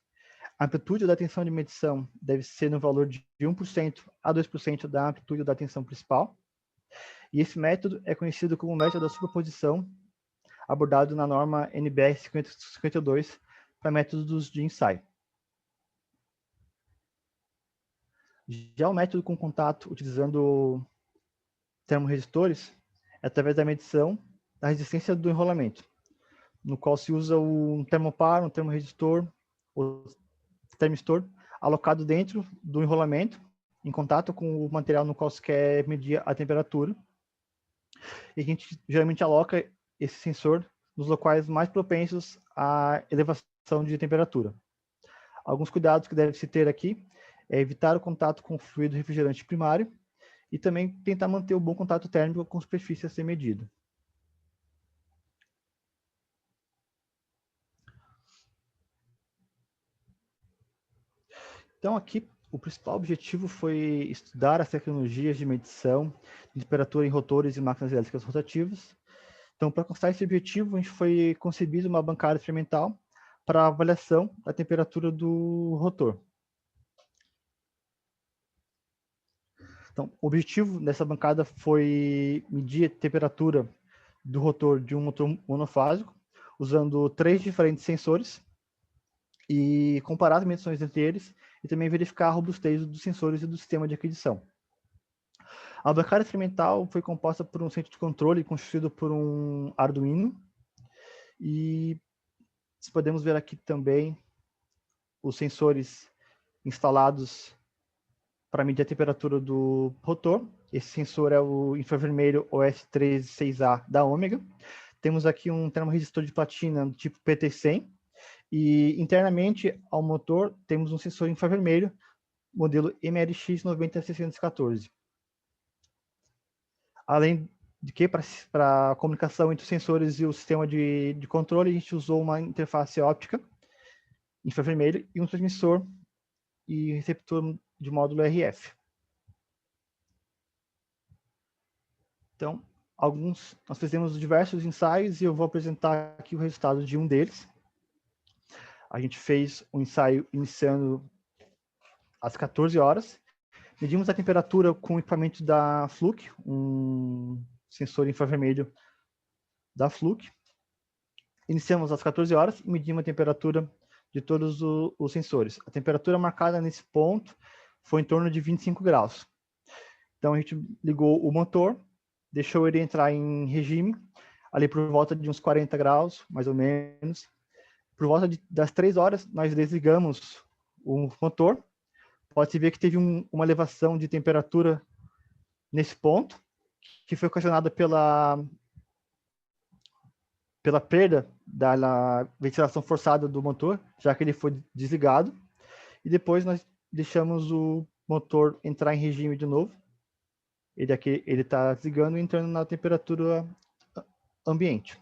A amplitude da tensão de medição deve ser no valor de 1% a 2% da amplitude da tensão principal. E esse método é conhecido como método da superposição, abordado na norma NBR 5052 para métodos de ensaio. Já o método com contato, utilizando termorresistores, é através da medição da resistência do enrolamento, no qual se usa um termopar, um termorresistor, ou termistor, alocado dentro do enrolamento, em contato com o material no qual se quer medir a temperatura. E a gente geralmente aloca esse sensor nos locais mais propensos à elevação de temperatura. Alguns cuidados que deve se ter aqui é evitar o contato com o fluido refrigerante primário e também tentar manter o bom contato térmico com a superfície a ser medida. Então, aqui, o principal objetivo foi estudar as tecnologias de medição de temperatura em rotores e máquinas elétricas rotativas. Então, para constar esse objetivo, a gente foi concebido uma bancada experimental para avaliação da temperatura do rotor. Então, o objetivo dessa bancada foi medir a temperatura do rotor de um motor monofásico, usando 3 diferentes sensores, e comparar as medições entre eles, e também verificar a robustez dos sensores e do sistema de aquisição. A bancada experimental foi composta por um centro de controle constituído por um Arduino, e podemos ver aqui também os sensores instalados para medir a temperatura do rotor. Esse sensor é o infravermelho OS136A da Ômega. Temos aqui um termorresistor de platina do tipo PT100, e internamente ao motor temos um sensor infravermelho, modelo MRX90614. Além de que, para a comunicação entre os sensores e o sistema de controle, a gente usou uma interface óptica infravermelho e um transmissor e receptor de módulo RF. Então, nós fizemos diversos ensaios e eu vou apresentar aqui o resultado de um deles. A gente fez um ensaio iniciando às 14 horas. Medimos a temperatura com o equipamento da Fluke, um sensor infravermelho da Fluke. Iniciamos às 14 horas e medimos a temperatura de todos os sensores. A temperatura marcada nesse ponto foi em torno de 25 graus. Então, a gente ligou o motor, deixou ele entrar em regime, ali por volta de uns 40 graus, mais ou menos. Por volta das 3 horas, nós desligamos o motor. Pode-se ver que teve uma elevação de temperatura nesse ponto, que foi ocasionada pela perda da ventilação forçada do motor, já que ele foi desligado. E depois nós deixamos o motor entrar em regime de novo. Ele está desligando e entrando na temperatura ambiente.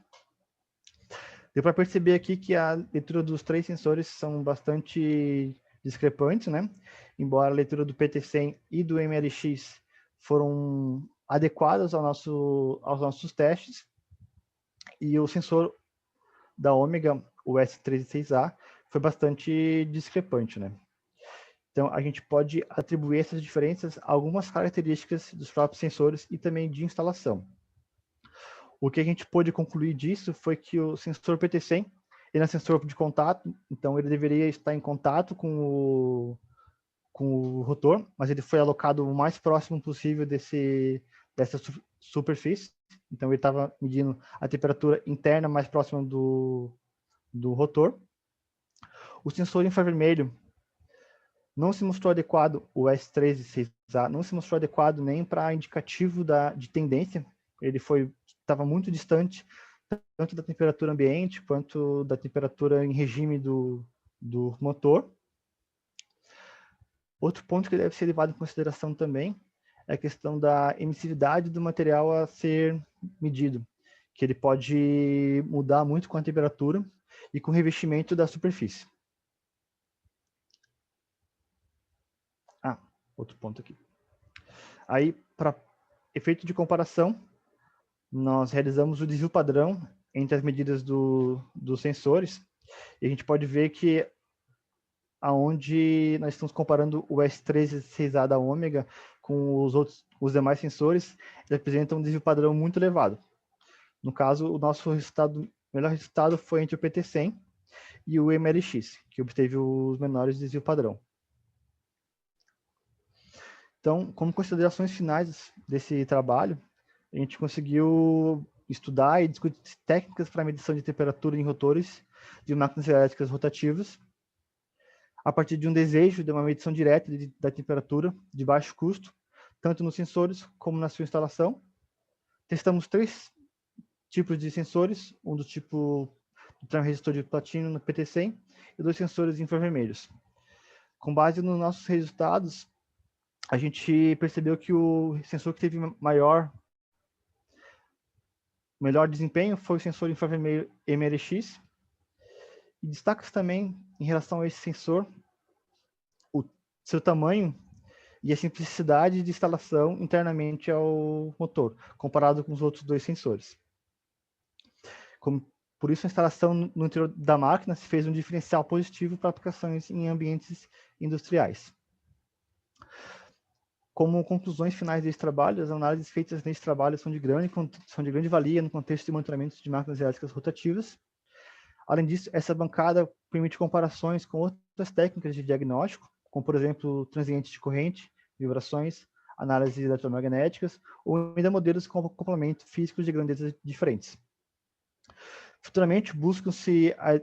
Deu para perceber aqui que a leitura dos 3 sensores são bastante discrepantes, né? Embora a leitura do PT100 e do MLX foram adequadas aos nossos testes, e o sensor da Ômega, o S36A, foi bastante discrepante, né? Então, a gente pode atribuir essas diferenças a algumas características dos próprios sensores e também de instalação. O que a gente pôde concluir disso foi que o sensor PT100 ele é um sensor de contato, então ele deveria estar em contato com o rotor, mas ele foi alocado o mais próximo possível dessa superfície. Então ele estava medindo a temperatura interna mais próxima do rotor. O sensor infravermelho não se mostrou adequado, o S36A não se mostrou adequado nem para indicativo de tendência. Ele estava muito distante, tanto da temperatura ambiente quanto da temperatura em regime do motor. Outro ponto que deve ser levado em consideração também é a questão da emissividade do material a ser medido, que ele pode mudar muito com a temperatura e com o revestimento da superfície. Outro ponto aqui. Aí, para efeito de comparação, nós realizamos o desvio padrão entre as medidas dos sensores, e a gente pode ver que aonde nós estamos comparando o S36A da Ômega com os demais sensores, eles apresentam um desvio padrão muito elevado. No caso, o nosso melhor resultado foi entre o PT100 e o MLX, que obteve os menores desvio padrão. Então, como considerações finais desse trabalho, a gente conseguiu estudar e discutir técnicas para medição de temperatura em rotores de máquinas elétricas rotativas, a partir de um desejo de uma medição direta da temperatura de baixo custo, tanto nos sensores como na sua instalação. Testamos 3 tipos de sensores, um do tipo do termorresistor de platino no PT100 e 2 sensores infravermelhos. Com base nos nossos resultados, a gente percebeu que o sensor que teve melhor desempenho foi o sensor infravermelho MRX. E destaca-se também, em relação a esse sensor, o seu tamanho e a simplicidade de instalação internamente ao motor, comparado com os outros dois sensores. Por isso, a instalação no interior da máquina se fez um diferencial positivo para aplicações em ambientes industriais. Como conclusões finais desse trabalho, as análises feitas nesse trabalho são de grande valia no contexto de monitoramento de máquinas elétricas rotativas. Além disso, essa bancada permite comparações com outras técnicas de diagnóstico, como, por exemplo, transientes de corrente, vibrações, análises eletromagnéticas, ou ainda modelos com complemento físicos de grandezas diferentes. Futuramente, buscam-se a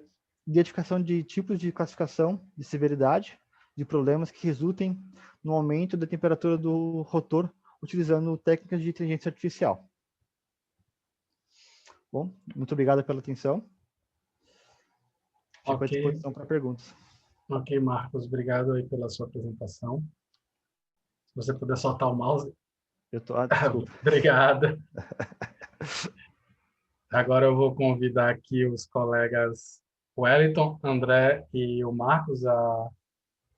identificação de tipos de classificação de severidade de problemas que resultem no aumento da temperatura do rotor utilizando técnicas de inteligência artificial. Bom, muito obrigado pela atenção. Fico à disposição para perguntas. Ok, Marcos, obrigado aí pela sua apresentação. Se você puder soltar o mouse. Desculpa. Obrigado. Agora eu vou convidar aqui os colegas Wellington, André e o Marcos a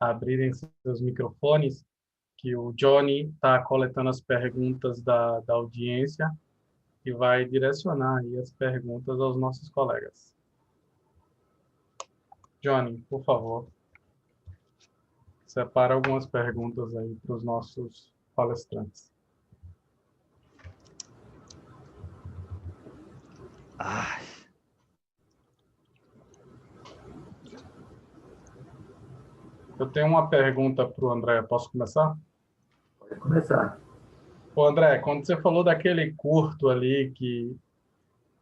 abrirem seus microfones, que o Johnny está coletando as perguntas da audiência e vai direcionar aí as perguntas aos nossos colegas. Johnny, por favor, separa algumas perguntas aí para os nossos palestrantes. Eu tenho uma pergunta para o André. Posso começar? Pode começar. Ô, André, quando você falou daquele curto ali que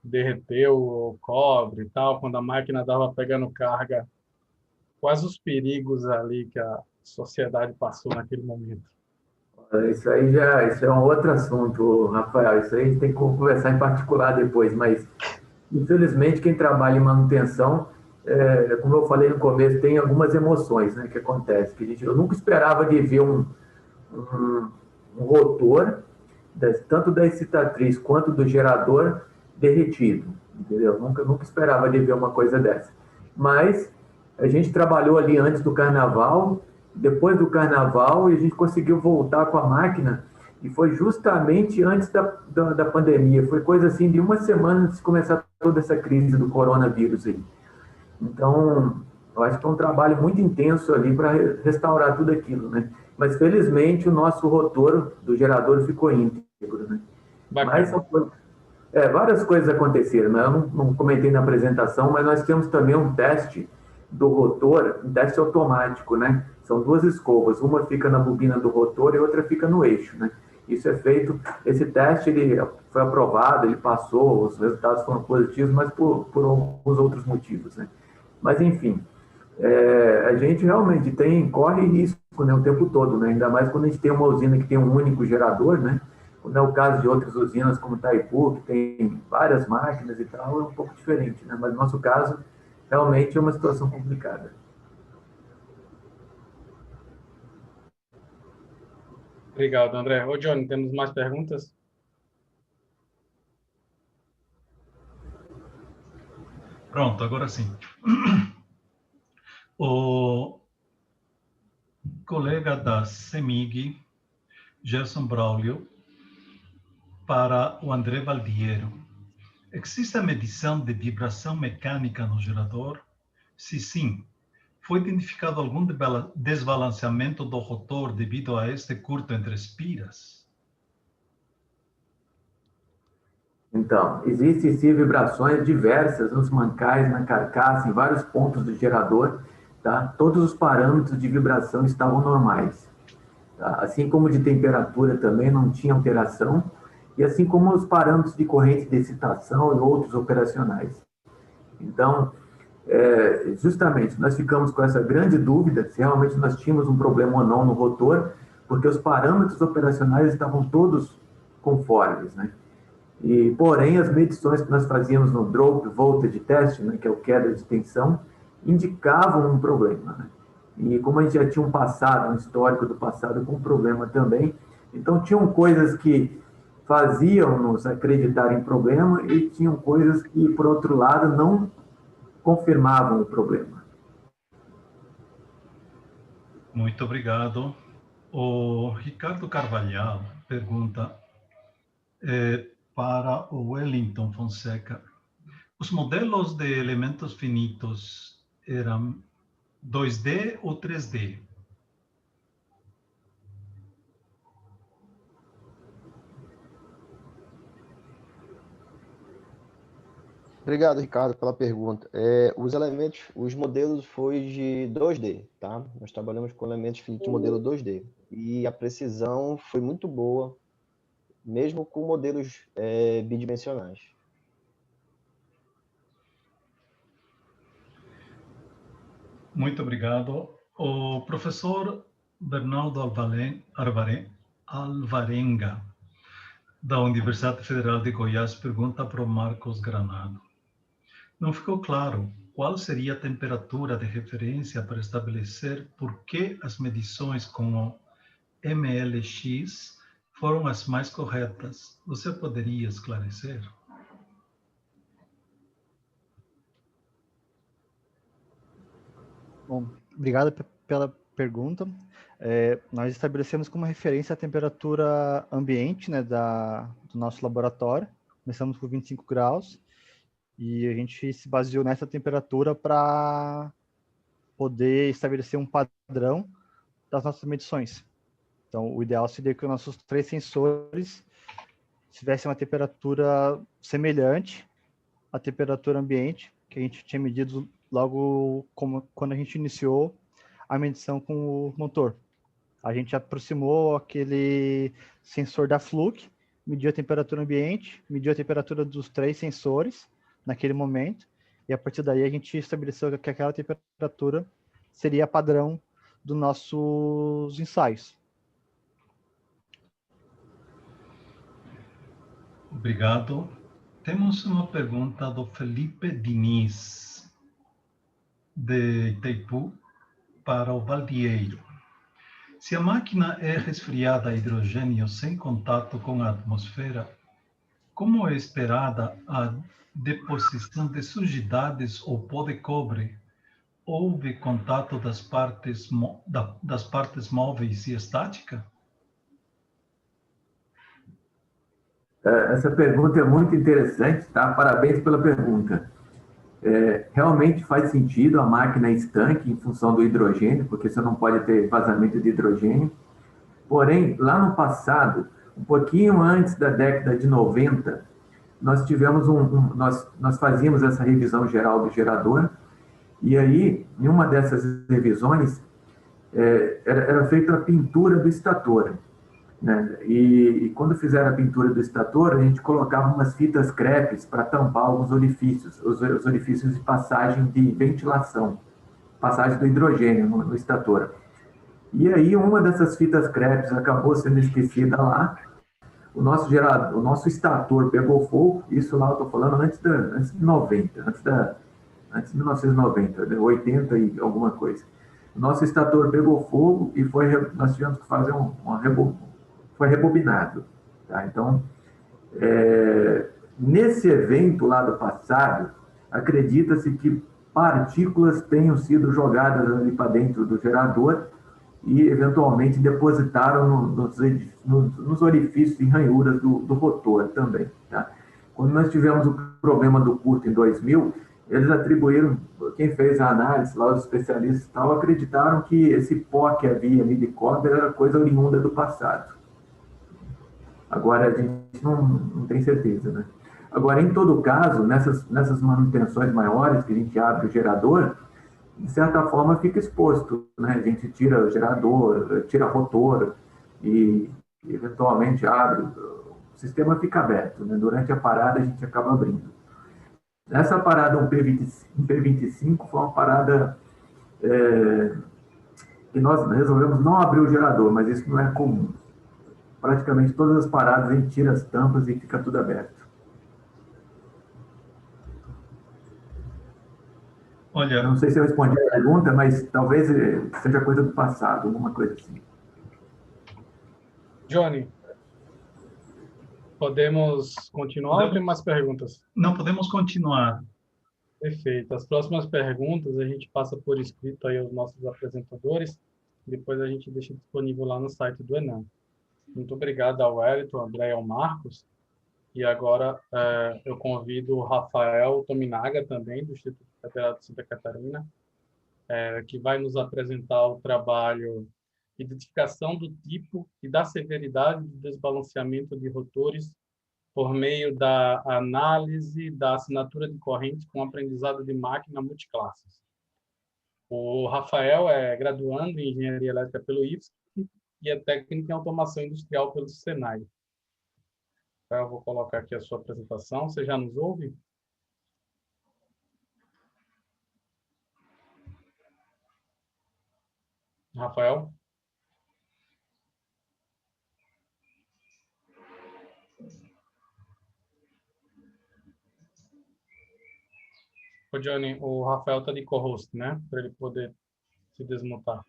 derreteu o cobre e tal, quando a máquina estava pegando carga, quais os perigos ali que a sociedade passou naquele momento? Isso é um outro assunto, Rafael. Isso aí a gente tem que conversar em particular depois, mas infelizmente quem trabalha em manutenção, como eu falei no começo, tem algumas emoções, né, que acontecem. Eu nunca esperava de ver um rotor, tanto da excitatriz quanto do gerador, derretido, entendeu? Nunca esperava de ver uma coisa dessa. Mas a gente trabalhou ali antes do carnaval, depois do carnaval, e a gente conseguiu voltar com a máquina, e foi justamente antes da pandemia. Foi coisa assim de uma semana antes de começar toda essa crise do coronavírus aí. Então, eu acho que é um trabalho muito intenso ali para restaurar tudo aquilo, né? Mas, felizmente, o nosso rotor do gerador ficou íntegro, né? Mas, várias coisas aconteceram, né? Eu não comentei na apresentação, mas nós temos também um teste do rotor, um teste automático, né? São duas escovas, uma fica na bobina do rotor e outra fica no eixo, né? Isso é feito, esse teste ele foi aprovado, ele passou, os resultados foram positivos, mas por alguns outros motivos, né? Mas, enfim, a gente realmente corre risco, né, o tempo todo, né? Ainda mais quando a gente tem uma usina que tem um único gerador, né? Quando é o caso de outras usinas como Itaipu, que tem várias máquinas e tal, é um pouco diferente, né? Mas no nosso caso, realmente é uma situação complicada. Obrigado, André. Ô, Johnny, temos mais perguntas? Pronto, agora sim. O colega da CEMIG, Gerson Braulio, para o André Valdiero. Existe a medição de vibração mecânica no gerador? Se sim, foi identificado algum desbalanceamento do rotor devido a este curto entre espiras? Então, existem sim vibrações diversas nos mancais, na carcaça, em vários pontos do gerador, tá? Todos os parâmetros de vibração estavam normais, tá? Assim como de temperatura também não tinha alteração, e assim como os parâmetros de corrente de excitação e outros operacionais. Então, justamente, nós ficamos com essa grande dúvida se realmente nós tínhamos um problema ou não no rotor, porque os parâmetros operacionais estavam todos conformes, né? E, porém, as medições que nós fazíamos no Drop Voltage Test, né, que é o queda de tensão, indicavam um problema, né? E como a gente já tinha um passado, um histórico do passado com problema também, então tinham coisas que faziam-nos acreditar em problema e tinham coisas que, por outro lado, não confirmavam o problema. Muito obrigado. O Ricardo Carvalhal pergunta para o Wellington Fonseca: os modelos de elementos finitos eram 2D ou 3D? Obrigado, Ricardo, pela pergunta. Os elementos, os modelos foi de 2D, tá? Nós trabalhamos com elementos finitos de modelo 2D. E a precisão foi muito boa, mesmo com modelos bidimensionais. Muito obrigado. O professor Bernardo Alvarenga, da Universidade Federal de Goiás, pergunta para o Marcos Granado: não ficou claro qual seria a temperatura de referência para estabelecer por que as medições com o MLX foram as mais corretas. Você poderia esclarecer? Bom, obrigado pela pergunta. Nós estabelecemos como referência a temperatura ambiente, né, do nosso laboratório. Começamos com 25 graus e a gente se baseou nessa temperatura para poder estabelecer um padrão das nossas medições. Então, o ideal seria que os nossos 3 sensores tivessem uma temperatura semelhante à temperatura ambiente que a gente tinha medido logo quando a gente iniciou a medição com o motor. A gente aproximou aquele sensor da Fluke, mediu a temperatura ambiente, mediu a temperatura dos 3 sensores naquele momento, e a partir daí a gente estabeleceu que aquela temperatura seria padrão dos nossos ensaios. Obrigado. Temos uma pergunta do Felipe Diniz, de Itaipu, para o Valdieiro. Se a máquina é resfriada a hidrogênio sem contato com a atmosfera, como é esperada a deposição de sujidades ou pó de cobre? Houve contato das partes móveis e estática? Essa pergunta é muito interessante, tá? Parabéns pela pergunta. Realmente faz sentido a máquina estanque em função do hidrogênio, porque você não pode ter vazamento de hidrogênio. Porém, lá no passado, um pouquinho antes da década de 90, nós tivemos nós fazíamos essa revisão geral do gerador, e aí, em uma dessas revisões, era feita a pintura do estator, né? E quando fizeram a pintura do estator, a gente colocava umas fitas crepes para tampar alguns orifícios, os orifícios de passagem de ventilação, passagem do hidrogênio no estator. E aí uma dessas fitas crepes acabou sendo esquecida lá, o nosso estator pegou fogo, isso lá eu estou falando antes de 90, antes de 1990, 80 e alguma coisa. O nosso estator pegou fogo e nós tivemos que fazer foi rebobinado. Tá? Então, nesse evento lá do passado, acredita-se que partículas tenham sido jogadas ali para dentro do gerador e, eventualmente, depositaram nos orifícios e ranhuras do rotor também. Tá? Quando nós tivemos o problema do curto em 2000, eles atribuíram, quem fez a análise, lá os especialistas e tal, acreditaram que esse pó que havia ali de cobre era coisa oriunda do passado. Agora, a gente não tem certeza, né? Agora, em todo caso, nessas manutenções maiores que a gente abre o gerador, de certa forma fica exposto, né? A gente tira o gerador, tira rotor e eventualmente abre, o sistema fica aberto, né? Durante a parada a gente acaba abrindo. Essa parada um P25 foi uma parada que nós resolvemos não abrir o gerador, mas isso não é comum. Praticamente todas as paradas a gente tira as tampas e fica tudo aberto. Olha, Não sei se eu respondi a pergunta, mas talvez seja coisa do passado, alguma coisa assim. Johnny, podemos continuar ou tem mais perguntas? não podemos continuar. Perfeito. As próximas perguntas a gente passa por escrito aí aos nossos apresentadores, depois a gente deixa disponível lá no site do Enem. Muito obrigado ao Wellington, ao André e ao Marcos. E agora eu convido o Rafael Tominaga, também, do Instituto Federal de Santa Catarina, que vai nos apresentar o trabalho de identificação do tipo e da severidade do desbalanceamento de rotores por meio da análise da assinatura de corrente com aprendizado de máquina multiclasses. O Rafael é graduando em Engenharia Elétrica pelo IFSC e é técnico em automação industrial pelo Senai. Eu vou colocar aqui a sua apresentação. Você já nos ouve? Rafael? Ô, Johnny, o Rafael está de co-host, né? Para ele poder se desmutar.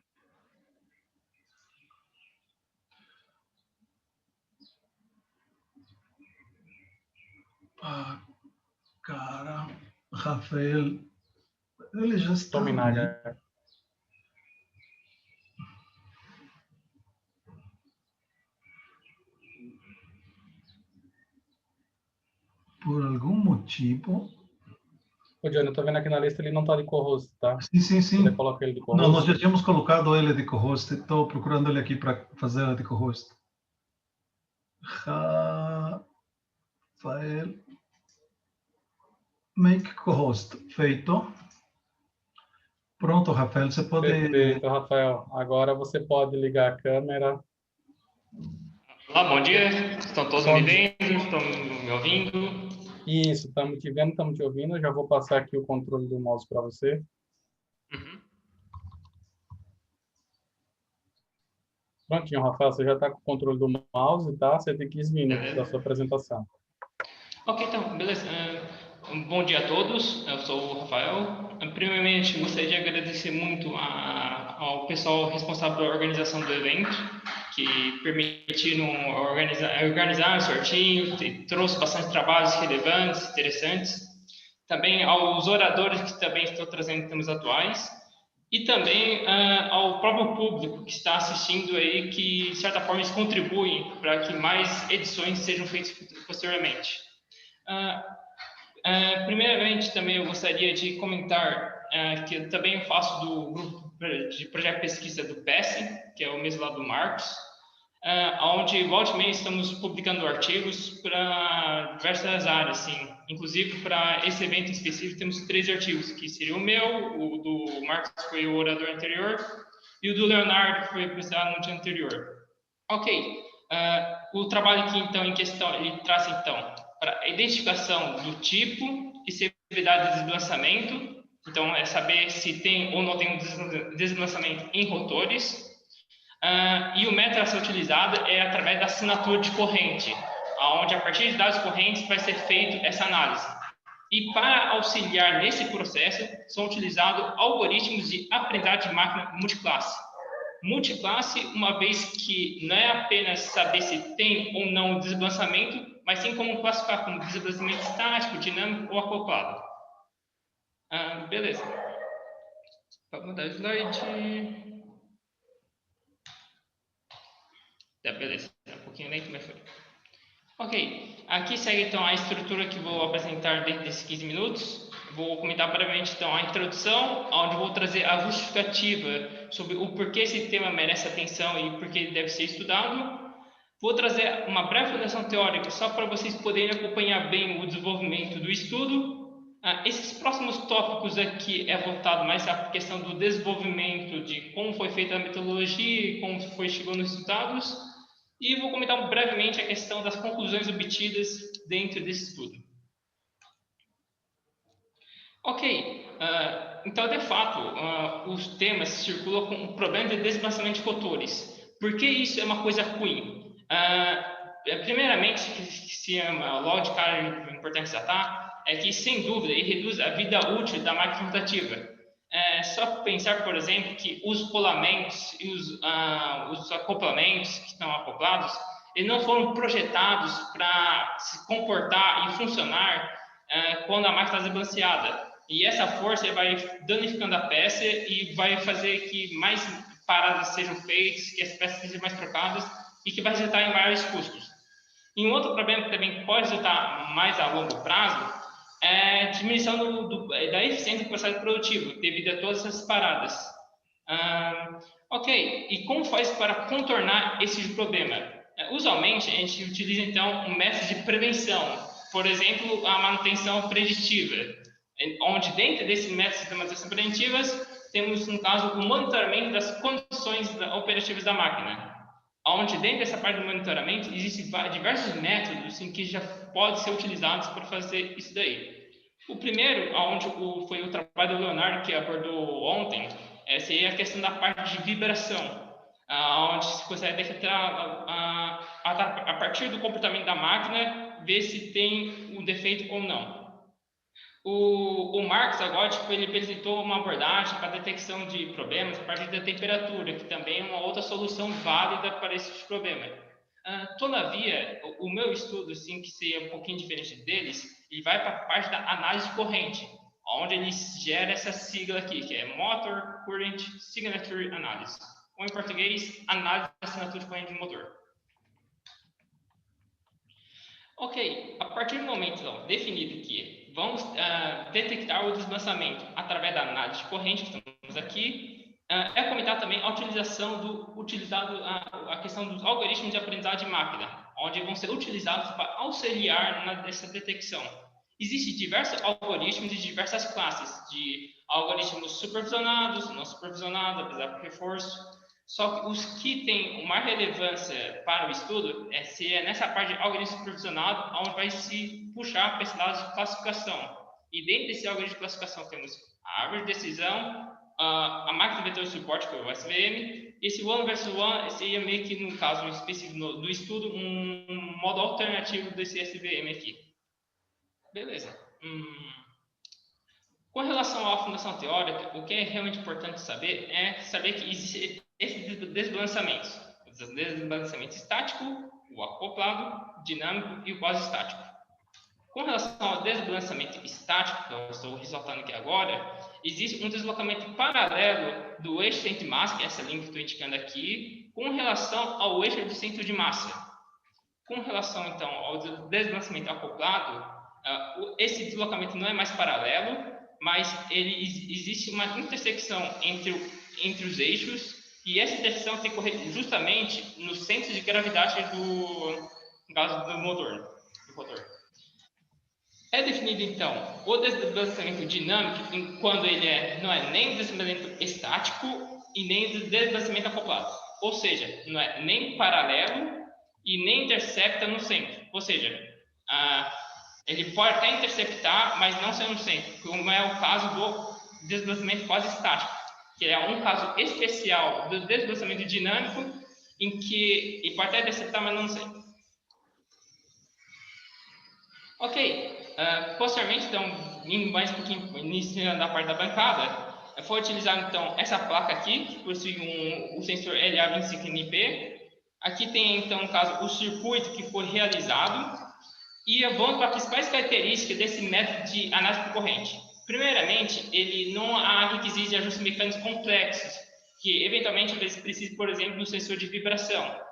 Ah, cara, Rafael, ele já está, né? Tominaga. Por algum motivo. Ô, Johnny, eu estou vendo aqui na lista, ele não está de co-host, tá? Sim, sim, sim. Você coloca ele de co-host? Não, nós já tínhamos colocado ele de co-host. Estou procurando ele aqui para fazer ele de co-host. Rafael. Make co-host. Feito. Pronto, Rafael, você pode... Perfeito, Rafael. Agora você pode ligar a câmera. Olá, bom dia. Estão todos me vendo? Estão me ouvindo? Isso, estamos te vendo, estamos te ouvindo. Eu já vou passar aqui o controle do mouse para você. Uhum. Prontinho, Rafael, você já está com o controle do mouse, tá? Você tem 15 minutos da sua apresentação. Ok, então, beleza. Bom dia a todos, eu sou o Rafael. Primeiramente, gostaria de agradecer muito ao pessoal responsável pela organização do evento, que permitiram organizar certinho, e trouxe bastante trabalhos relevantes, interessantes. Também aos oradores que também estão trazendo temas atuais. E também ao próprio público que está assistindo aí, que de certa forma eles contribuem para que mais edições sejam feitas posteriormente. Primeiramente, também eu gostaria de comentar que eu também faço do grupo de projeto de pesquisa do PES, que é o mesmo lá do Marcos, onde volta e meia estamos publicando artigos para diversas áreas, assim. Inclusive, para esse evento específico, temos 3 artigos, que seria o meu, o do Marcos, que foi o orador anterior, e o do Leonardo, que foi apresentado no dia anterior. Ok. O trabalho aqui, então, em questão, ele traz, então, para a identificação do tipo e severidade de desbalanceamento. Então, é saber se tem ou não tem um desbalanceamento em rotores. E o método a ser utilizado é através da assinatura de corrente, onde a partir de dados correntes vai ser feita essa análise. E para auxiliar nesse processo, são utilizados algoritmos de aprendizagem de máquina multiclasse. Multiclasse, uma vez que não é apenas saber se tem ou não desbalanceamento, mas sim como classificar como desbalanceamento estático, dinâmico ou acoplado. Beleza. Para mudar o slide. Beleza, é um pouquinho lento, mas foi. Ok, aqui segue então a estrutura que vou apresentar dentro desses 15 minutos. Vou comentar brevemente então a introdução, onde vou trazer a justificativa sobre o porquê esse tema merece atenção e por que ele deve ser estudado. Vou trazer uma breve fundação teórica só para vocês poderem acompanhar bem o desenvolvimento do estudo. Esses próximos tópicos aqui é voltado mais à questão do desenvolvimento de como foi feita a metodologia e como foi chegando nos resultados. E vou comentar brevemente a questão das conclusões obtidas dentro desse estudo. Ok, então, de fato, os temas circulam com o problema de desbalanceamento de rotores. Por que isso é uma coisa ruim? Primeiramente, se logo de cara é importante tratar, é que, sem dúvida, ele reduz a vida útil da máquina rotativa. Só pensar, por exemplo, que os rolamentos e os acoplamentos que estão acoplados, eles não foram projetados para se comportar e funcionar quando a máquina está desbalanceada. E essa força vai danificando a peça e vai fazer que mais paradas sejam feitas, que as peças sejam mais trocadas e que vai resultar em maiores custos. E um outro problema que também pode resultar mais a longo prazo é a diminuição da eficiência do processo produtivo, devido a todas essas paradas. Ok, e como faz para contornar esse problema? Usualmente, a gente utiliza, então, um método de prevenção, por exemplo, a manutenção preditiva, onde dentro desse método de manutenção preventivas, temos, no caso, o monitoramento das condições operativas da máquina, onde dentro dessa parte do monitoramento existem diversos métodos em que já pode ser utilizados para fazer isso daí. O primeiro, onde foi o trabalho do Leonardo que abordou ontem, seria a questão da parte de vibração, onde se consegue detectar a partir do comportamento da máquina, ver se tem um defeito ou não. O Marcos agora, ele apresentou uma abordagem para detecção de problemas a partir da temperatura, que também é uma outra solução válida para esse problema. Todavia, o meu estudo, assim, que seria um pouquinho diferente deles, ele vai para a parte da análise de corrente, onde ele gera essa sigla aqui, que é Motor Current Signature Analysis, ou em português, análise da assinatura de corrente do motor. Ok, a partir do momento então, definido que vamos detectar o desbalanceamento através da análise de corrente, que estamos aqui, é comentar também a utilização a questão dos algoritmos de aprendizagem de máquina, onde vão ser utilizados para auxiliar nessa detecção. Existem diversos algoritmos de diversas classes, de algoritmos supervisionados, não supervisionados, apesar do reforço. Só que os que têm uma relevância para o estudo seria nessa parte de algoritmo supervisionado, onde vai se puxar para esse lado de classificação. E dentro desse algoritmo de classificação temos a árvore de decisão, a máquina de vetor de suporte, que é o SVM, e esse one versus one seria meio que, no caso específico do estudo, um modo alternativo desse SVM aqui. Beleza. Com relação à fundação teórica, o que é realmente importante saber é saber que existe esse desbalanceamento. O desbalanceamento estático, o acoplado, dinâmico e o quase-estático. Com relação ao desbalanceamento estático, que eu estou ressaltando aqui agora, existe um deslocamento paralelo do eixo centro de massa, que é essa linha que estou indicando aqui, com relação ao eixo do centro de massa. Com relação, então, ao desbalanceamento acoplado, esse deslocamento não é mais paralelo, mas existe uma intersecção entre os eixos, e essa intersecção tem que ocorrer justamente no centro de gravidade no caso do motor, do rotor. É definido, então, o desbalanceamento dinâmico quando ele não é nem desbalanceamento estático e nem desbalanceamento acoplado. Ou seja, não é nem paralelo e nem intercepta no centro. Ou seja, ele pode até interceptar, mas não ser no centro, como é o caso do desbalanceamento quase estático, que é um caso especial do desbalanceamento dinâmico, em que ele pode até interceptar, mas não no centro. Ok, posteriormente, então, indo mais um pouquinho, iniciando a parte da bancada, foi utilizado, então, essa placa aqui, que possui o sensor LA25NP. Aqui tem, então, no caso, o circuito que foi realizado, e vamos para as principais características desse método de análise por corrente. Primeiramente, ele não há requisitos de ajustes mecânicos complexos, que eventualmente precisa, por exemplo, do sensor de vibração.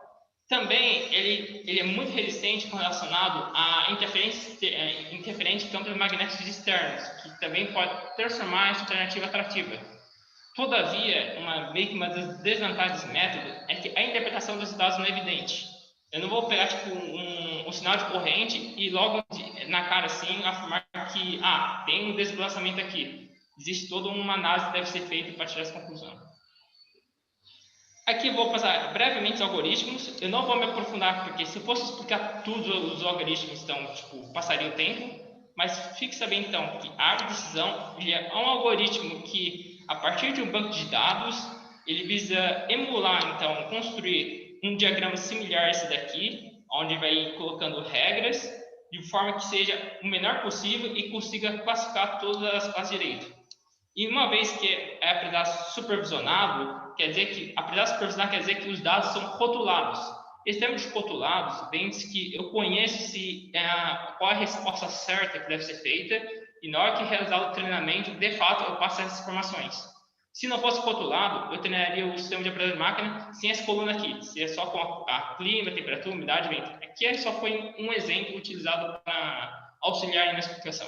Também, ele é muito resistente relacionado a interferentes de campos magnéticos externos, que também pode transformar essa alternativa atrativa. Todavia, meio que uma das desvantagens desse método é que a interpretação dos dados não é evidente. Eu não vou pegar tipo um sinal de corrente e logo na cara assim afirmar que tem um desbalanceamento aqui. Existe toda uma análise que deve ser feita para tirar essa conclusão. Aqui eu vou passar brevemente os algoritmos. Eu não vou me aprofundar porque se eu fosse explicar tudo os algoritmos, então passaria o tempo. Mas fique sabendo então que a árvore de decisão é um algoritmo que, a partir de um banco de dados, ele visa emular, então, construir um diagrama similar a esse daqui, onde vai ir colocando regras de forma que seja o menor possível e consiga classificar todas as classes de direito. E uma vez que é aprendizado supervisionado, quer dizer que aprendizado supervisionado quer dizer que os dados são rotulados. Esse termo de rotulados vem de que eu conheço qual é a resposta certa que deve ser feita e na hora que realizar o treinamento, de fato, eu passo essas informações. Se não fosse rotulado, eu treinaria o sistema de aprendizagem de máquina sem essa coluna aqui, se é só com a clima, temperatura, umidade, vento. Aqui só foi um exemplo utilizado para auxiliar na explicação.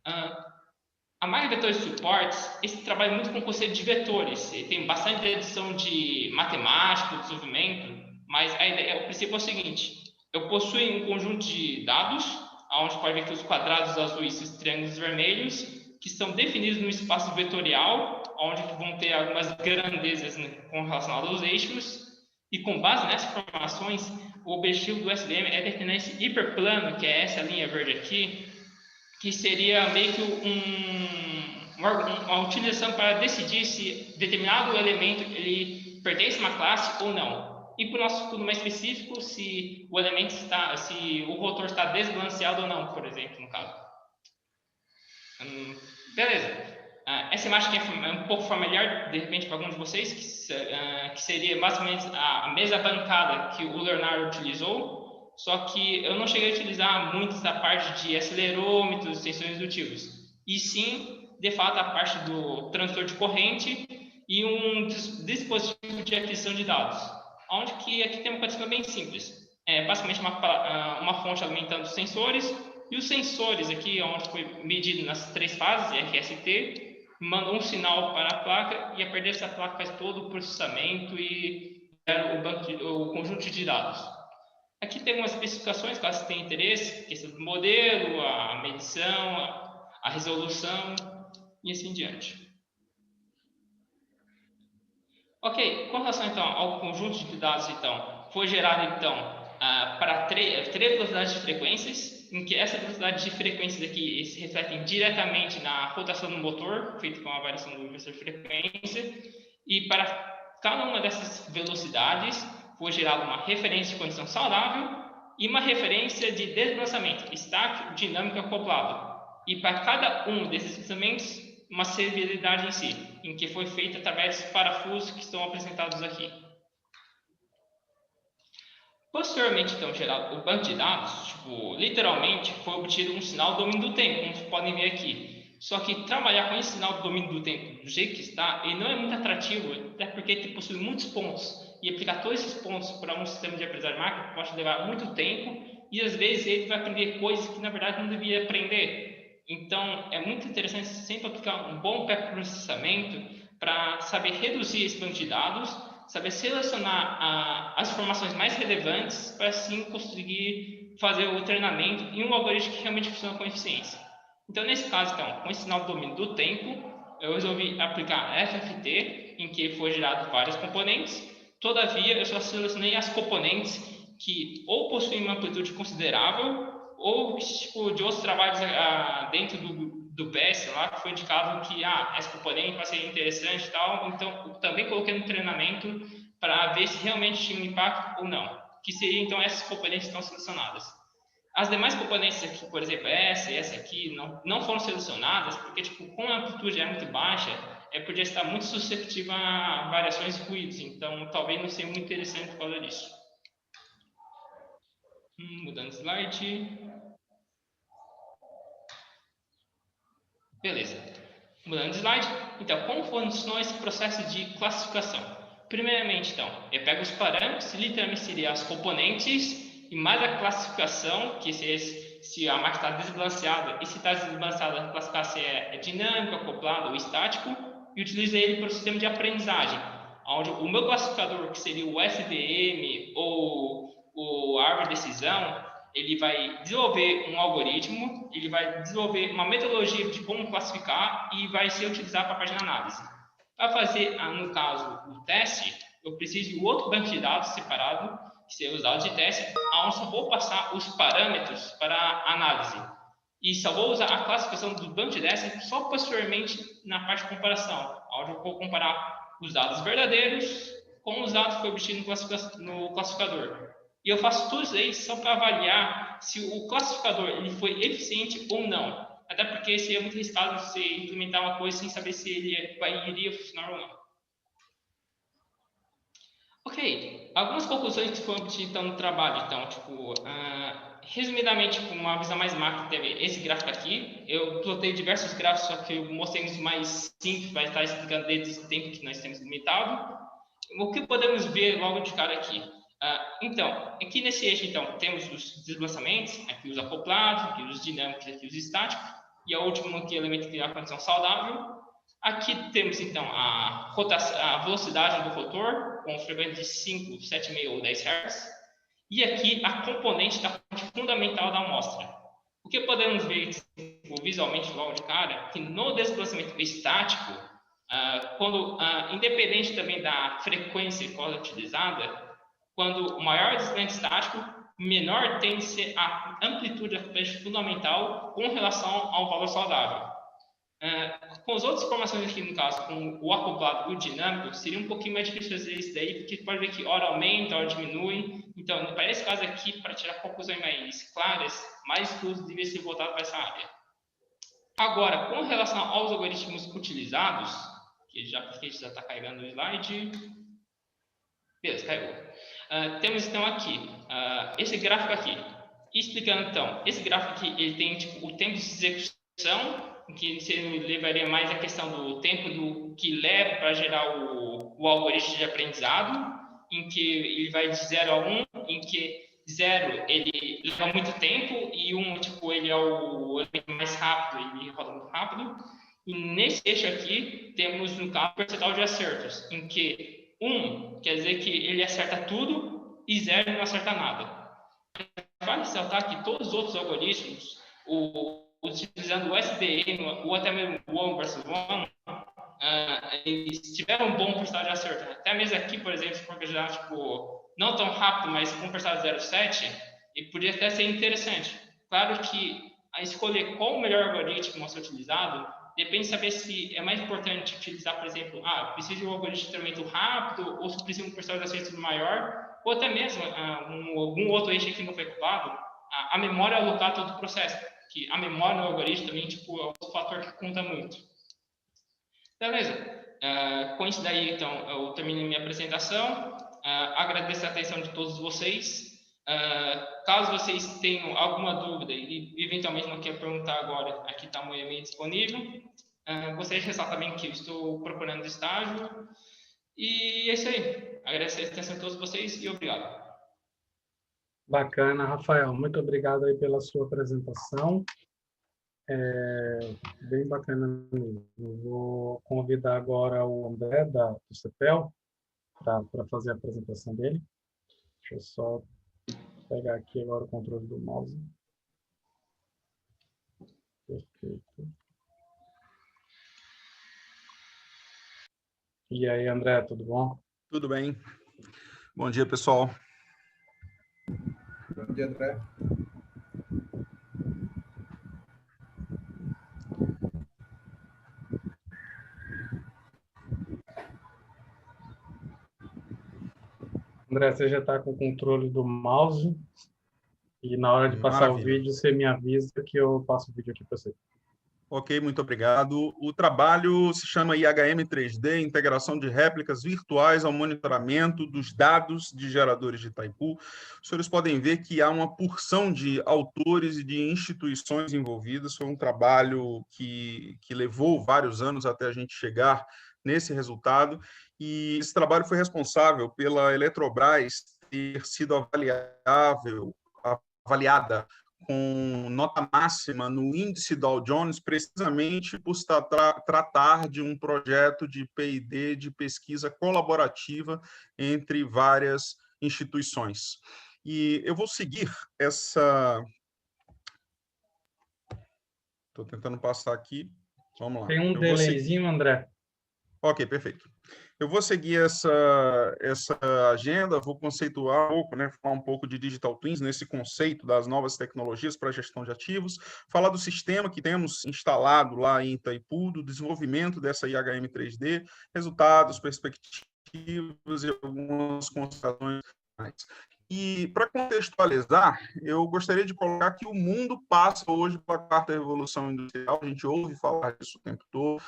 A máquina de vetores de suportes, esse trabalha muito com o conceito de vetores. Ele tem bastante dedução de matemática, desenvolvimento, mas o princípio é o seguinte: eu possuo um conjunto de dados, onde pode ver que os quadrados azuis e os triângulos vermelhos, que estão definidos no espaço vetorial, onde vão ter algumas grandezas relacionadas aos eixos, e com base nessas informações, o objetivo do SVM é definir esse hiperplano, que é essa linha verde aqui, que seria meio que uma utilização para decidir se determinado elemento ele pertence a uma classe ou não. E para o nosso estudo mais específico, se o elemento se o rotor está desbalanceado ou não, por exemplo, no caso. Beleza. Essa imagem aqui é um pouco familiar, de repente, para alguns de vocês, que seria basicamente a mesma bancada que o Leonardo utilizou, só que eu não cheguei a utilizar muito essa parte de acelerômetros, tensores indutivos, e sim, de fato, a parte do transdutor de corrente e um dispositivo de aquisição de dados, onde que aqui tem uma coisa bem simples. É basicamente uma fonte alimentando os sensores, e os sensores aqui, onde foi medido nas 3 fases, RST, mandam um sinal para a placa, e a partir dessa placa faz todo o processamento e gera o conjunto de dados. Aqui tem algumas especificações, caso tenha interesse, questão do modelo, a medição, a resolução e assim em diante. Ok, com relação então ao conjunto de dados, então, foi gerado então para 3 velocidades de frequências, em que essa velocidade de frequências aqui se refletem diretamente na rotação do motor, feito com a variação do inversor de frequência, e para cada uma dessas velocidades foi gerada uma referência de condição saudável e uma referência de desbalanceamento estático dinâmico acoplado. E para cada um desses desbalanceamentos, uma serialidade em si, em que foi feita através dos parafusos que estão apresentados aqui. Posteriormente, então, gerado o banco de dados, literalmente, foi obtido um sinal do domínio do tempo, como vocês podem ver aqui. Só que trabalhar com esse sinal do domínio do tempo do jeito que está, ele não é muito atrativo, até porque ele possui muitos pontos. E aplicar todos esses pontos para um sistema de aprendizagem de máquina pode levar muito tempo, e às vezes ele vai aprender coisas que, na verdade, não devia aprender. Então, é muito interessante sempre aplicar um bom pré-processamento para saber reduzir esse banco de dados, saber selecionar as informações mais relevantes para assim conseguir fazer o treinamento em um algoritmo que realmente funciona com eficiência. Então, nesse caso, então, com esse sinal do domínio do tempo, eu resolvi aplicar FFT, em que foi gerado vários componentes. Todavia, eu só selecionei as componentes que ou possuem uma amplitude considerável ou de outros trabalhos dentro do PS lá, que foi indicado que esse componente vai ser interessante e tal, então eu também coloquei no treinamento para ver se realmente tinha um impacto ou não, que seriam então essas componentes que estão selecionadas. As demais componentes aqui, por exemplo, essa e essa aqui, não foram selecionadas, porque como a amplitude é muito baixa, podia estar muito suscetível a variações e ruídos, então talvez não seja muito interessante por causa disso. Mudando de slide. Beleza. Mudando de slide. Então, como funciona esse processo de classificação? Primeiramente, então, eu pego os parâmetros, literalmente seriam as componentes, e mais a classificação, que se a máquina está desbalanceada, e se está desbalanceada, classificar se é dinâmico, acoplado ou estático, e utilizo ele para o sistema de aprendizagem, onde o meu classificador, que seria o SVM ou a árvore de decisão, ele vai desenvolver um algoritmo, ele vai desenvolver uma metodologia de como classificar e vai ser utilizado para a parte de análise. Para fazer, no caso, o teste, eu preciso de outro banco de dados separado, que seria os dados de teste, onde eu vou passar os parâmetros para a análise. E só vou usar a classificação do banco de dados só posteriormente na parte de comparação, onde eu vou comparar os dados verdadeiros com os dados que foi obtido no classificador. E eu faço tudo isso aí só para avaliar se o classificador ele foi eficiente ou não. até porque seria muito arriscado você implementar uma coisa sem saber se ele iria funcionar ou não. Ok, algumas conclusões que foram obtidas então, no trabalho. Então, tipo, resumidamente, com uma visão mais macro, teve esse gráfico aqui. Eu plotei diversos gráficos, só que eu mostrei uns mais simples, vai estar explicando desde o tempo que nós temos limitado. O que podemos ver logo de cara aqui? Então, aqui nesse eixo, então, temos os desdobramentos, aqui os acoplados, aqui os dinâmicos, aqui os estáticos, e a última aqui, elemento que é a condição saudável. Aqui temos, então, a velocidade do rotor, com frequência de 5, 7,5 ou 10 Hz. E aqui a componente da parte fundamental da amostra. O que podemos ver visualmente logo de cara, que no desdobramento estático, independente também da frequência que é utilizada, quando maior o desdobramento estático, menor tende a ser a amplitude da componente fundamental com relação ao valor saudável. Com as outras informações aqui, no caso, com o acoplado e o dinâmico, seria um pouquinho mais difícil fazer isso daí, porque pode ver que hora aumenta, hora diminui. Então, para esse caso aqui, para tirar conclusões mais claras, mais estudos deveriam ser voltados para essa área. Agora, com relação aos algoritmos utilizados, que já está carregando o slide. Beleza, carregou. Temos então aqui, esse gráfico aqui. Explicando então, esse gráfico aqui, ele tem tipo, o tempo de execução, que você levaria mais a questão do tempo do que leva para gerar o algoritmo de aprendizado, em que ele vai de 0 a 1, em que 0 ele leva muito tempo e 1 tipo, ele é o elemento mais rápido, ele roda muito rápido. E nesse eixo aqui temos no caso o percentual de acertos, em que 1 quer dizer que ele acerta tudo e 0 não acerta nada. Vale ressaltar que todos os outros algoritmos, utilizando o SDN ou até mesmo o 1 versus 1, eles tiveram um bom percentual de acerto. Até mesmo aqui, por exemplo, se for já tipo, não tão rápido, mas com percentual de 0,7, e podia até ser interessante. Claro que a escolher qual o melhor algoritmo a ser utilizado depende de saber se é mais importante utilizar, por exemplo, preciso de um algoritmo de treinamento rápido, ou se precisa de um percentual de acerto maior, ou até mesmo algum outro eixo que não foi ocupado, a memória alocada todo o processo, que a memória no algoritmo também tipo, é um fator que conta muito. Beleza. Com isso daí, então, eu termino minha apresentação. Agradeço a atenção de todos vocês. Caso vocês tenham alguma dúvida e eventualmente não queiram perguntar agora, aqui está o meu e-mail disponível. Gostaria de ressaltar também que eu estou procurando estágio. E é isso aí. Agradeço a atenção de todos vocês e obrigado. Bacana, Rafael. Muito obrigado aí pela sua apresentação. Bem bacana mesmo. Eu vou convidar agora o André, do CEPEL, para fazer a apresentação dele. Deixa eu só pegar aqui agora o controle do mouse. Perfeito. E aí, André, tudo bom? Tudo bem. Bom dia, pessoal. Bom dia, André. André, você já está com o controle do mouse e na hora de passar o vídeo, você me avisa que eu passo o vídeo aqui para você. Ok, muito obrigado. O trabalho se chama IHM 3D, Integração de Réplicas Virtuais ao Monitoramento dos Dados de Geradores de Itaipu. Os senhores podem ver que há uma porção de autores e de instituições envolvidas. Foi um trabalho que levou vários anos até a gente chegar nesse resultado. E esse trabalho foi responsável pela Eletrobras ter sido avaliada com nota máxima no índice Dow Jones, precisamente por tratar de um projeto de P&D, de pesquisa colaborativa entre várias instituições. E eu vou seguir essa... Estou tentando passar aqui. Vamos lá. Tem um delayzinho, André. Ok, perfeito. Eu vou seguir essa agenda, vou conceituar um pouco, falar um pouco de Digital Twins, nesse conceito das novas tecnologias para a gestão de ativos, falar do sistema que temos instalado lá em Itaipu, do desenvolvimento dessa IHM 3D, resultados, perspectivas e algumas considerações. E, para contextualizar, eu gostaria de colocar que o mundo passa hoje pela quarta revolução industrial, a gente ouve falar disso o tempo todo,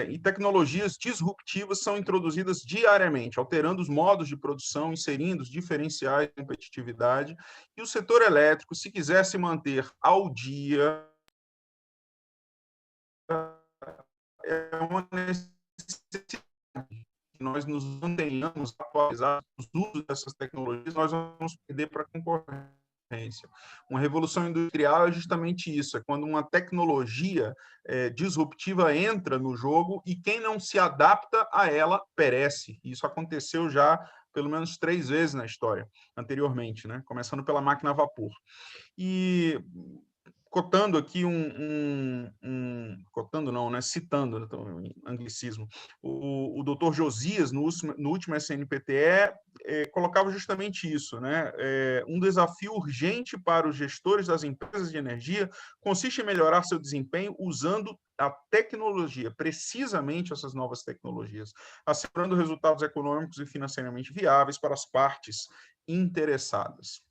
e tecnologias disruptivas são introduzidas diariamente, alterando os modos de produção, inserindo os diferenciais de competitividade, e o setor elétrico, se quiser se manter ao dia, é uma necessidade que nós nos mantenhamos atualizados no uso dessas tecnologias, nós vamos perder para a concorrência. Uma revolução industrial é justamente isso, é quando uma tecnologia disruptiva entra no jogo e quem não se adapta a ela perece. Isso aconteceu já pelo menos 3 vezes na história, anteriormente, né? Começando pela máquina a vapor. E cotando aqui cotando não, né? Citando, então, anglicismo, o doutor Josias, no último SNPTE, colocava justamente isso, né? Um desafio urgente para os gestores das empresas de energia consiste em melhorar seu desempenho usando a tecnologia, precisamente essas novas tecnologias, assegurando resultados econômicos e financeiramente viáveis para as partes interessadas.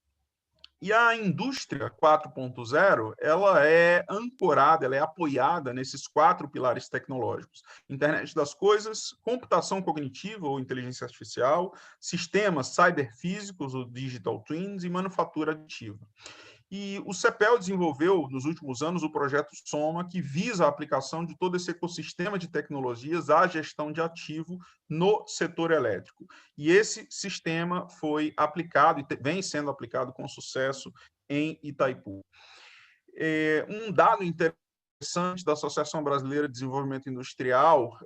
E a indústria 4.0, ela é ancorada, ela é apoiada nesses 4 pilares tecnológicos: internet das coisas, computação cognitiva ou inteligência artificial, sistemas cyberfísicos ou digital twins e manufatura aditiva. E o CEPEL desenvolveu, nos últimos anos, o projeto SOMA, que visa a aplicação de todo esse ecossistema de tecnologias à gestão de ativo no setor elétrico. E esse sistema foi aplicado e vem sendo aplicado com sucesso em Itaipu. Um dado interessante da Associação Brasileira de Desenvolvimento Industrial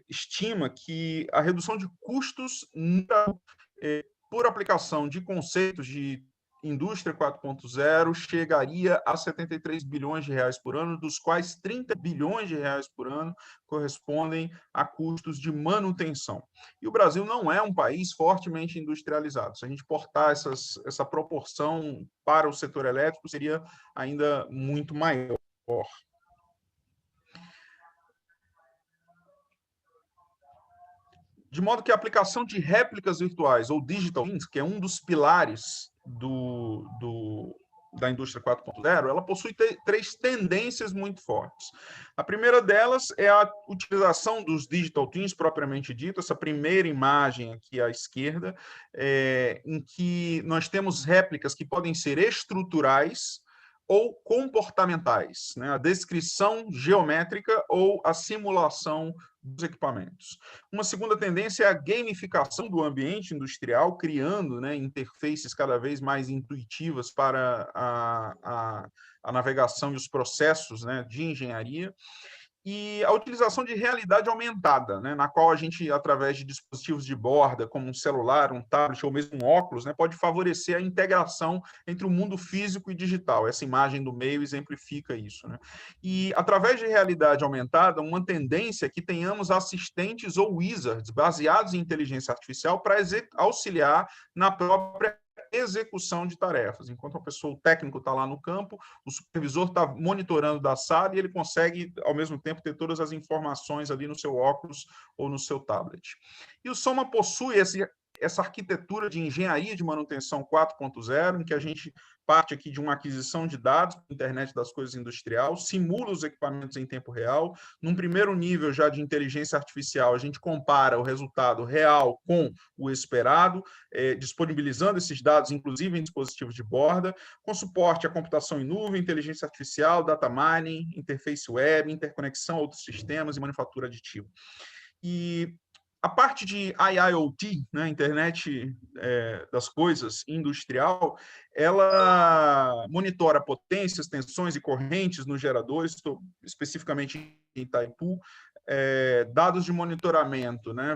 estima que a redução de custos por aplicação de conceitos de indústria 4.0 chegaria a 73 bilhões de reais por ano, dos quais 30 bilhões de reais por ano correspondem a custos de manutenção. E o Brasil não é um país fortemente industrializado. Se a gente portar essa proporção para o setor elétrico, seria ainda muito maior. De modo que a aplicação de réplicas virtuais ou digital twins, que é um dos pilares da indústria 4.0, ela possui 3 tendências muito fortes. A primeira delas é a utilização dos digital twins propriamente dito, essa primeira imagem aqui à esquerda, em que nós temos réplicas que podem ser estruturais ou comportamentais, né? A descrição geométrica ou a simulação dos equipamentos. Uma segunda tendência é a gamificação do ambiente industrial, criando, né, interfaces cada vez mais intuitivas para a navegação e os processos, né, de engenharia. E a utilização de realidade aumentada, né, na qual a gente, através de dispositivos de borda, como um celular, um tablet ou mesmo um óculos, né, pode favorecer a integração entre o mundo físico e digital. Essa imagem do meio exemplifica isso, né? E, através de realidade aumentada, uma tendência é que tenhamos assistentes ou wizards baseados em inteligência artificial para auxiliar na própria execução de tarefas. Enquanto o técnico está lá no campo, o supervisor está monitorando da sala e ele consegue, ao mesmo tempo, ter todas as informações ali no seu óculos ou no seu tablet. E o SOMA possui essa arquitetura de engenharia de manutenção 4.0, em que a gente parte aqui de uma aquisição de dados, internet das coisas industrial, simula os equipamentos em tempo real. Num primeiro nível já de inteligência artificial, a gente compara o resultado real com o esperado, disponibilizando esses dados, inclusive em dispositivos de borda, com suporte à computação em nuvem, inteligência artificial, data mining, interface web, interconexão a outros sistemas e manufatura aditiva. E a parte de IIoT, né, internet das coisas industrial, ela monitora potências, tensões e correntes nos geradores, especificamente em Itaipu, dados de monitoramento, né,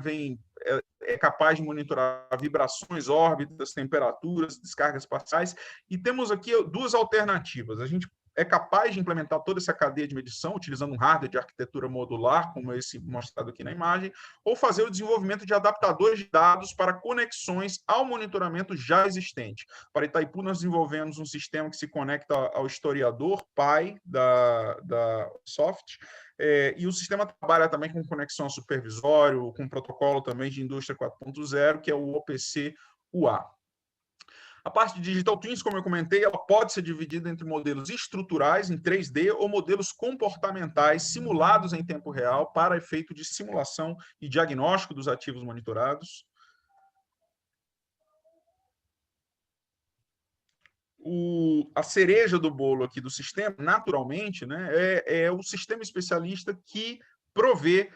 é capaz de monitorar vibrações, órbitas, temperaturas, descargas parciais, e temos aqui 2 alternativas. A gente é capaz de implementar toda essa cadeia de medição utilizando um hardware de arquitetura modular, como esse mostrado aqui na imagem, ou fazer o desenvolvimento de adaptadores de dados para conexões ao monitoramento já existente. Para Itaipu, nós desenvolvemos um sistema que se conecta ao historiador, pai da Soft, e o sistema trabalha também com conexão ao supervisório, com protocolo também de indústria 4.0, que é o OPC-UA. A parte de Digital Twins, como eu comentei, ela pode ser dividida entre modelos estruturais, em 3D, ou modelos comportamentais, simulados em tempo real, para efeito de simulação e diagnóstico dos ativos monitorados. A cereja do bolo aqui do sistema, naturalmente, né, é o sistema especialista que provê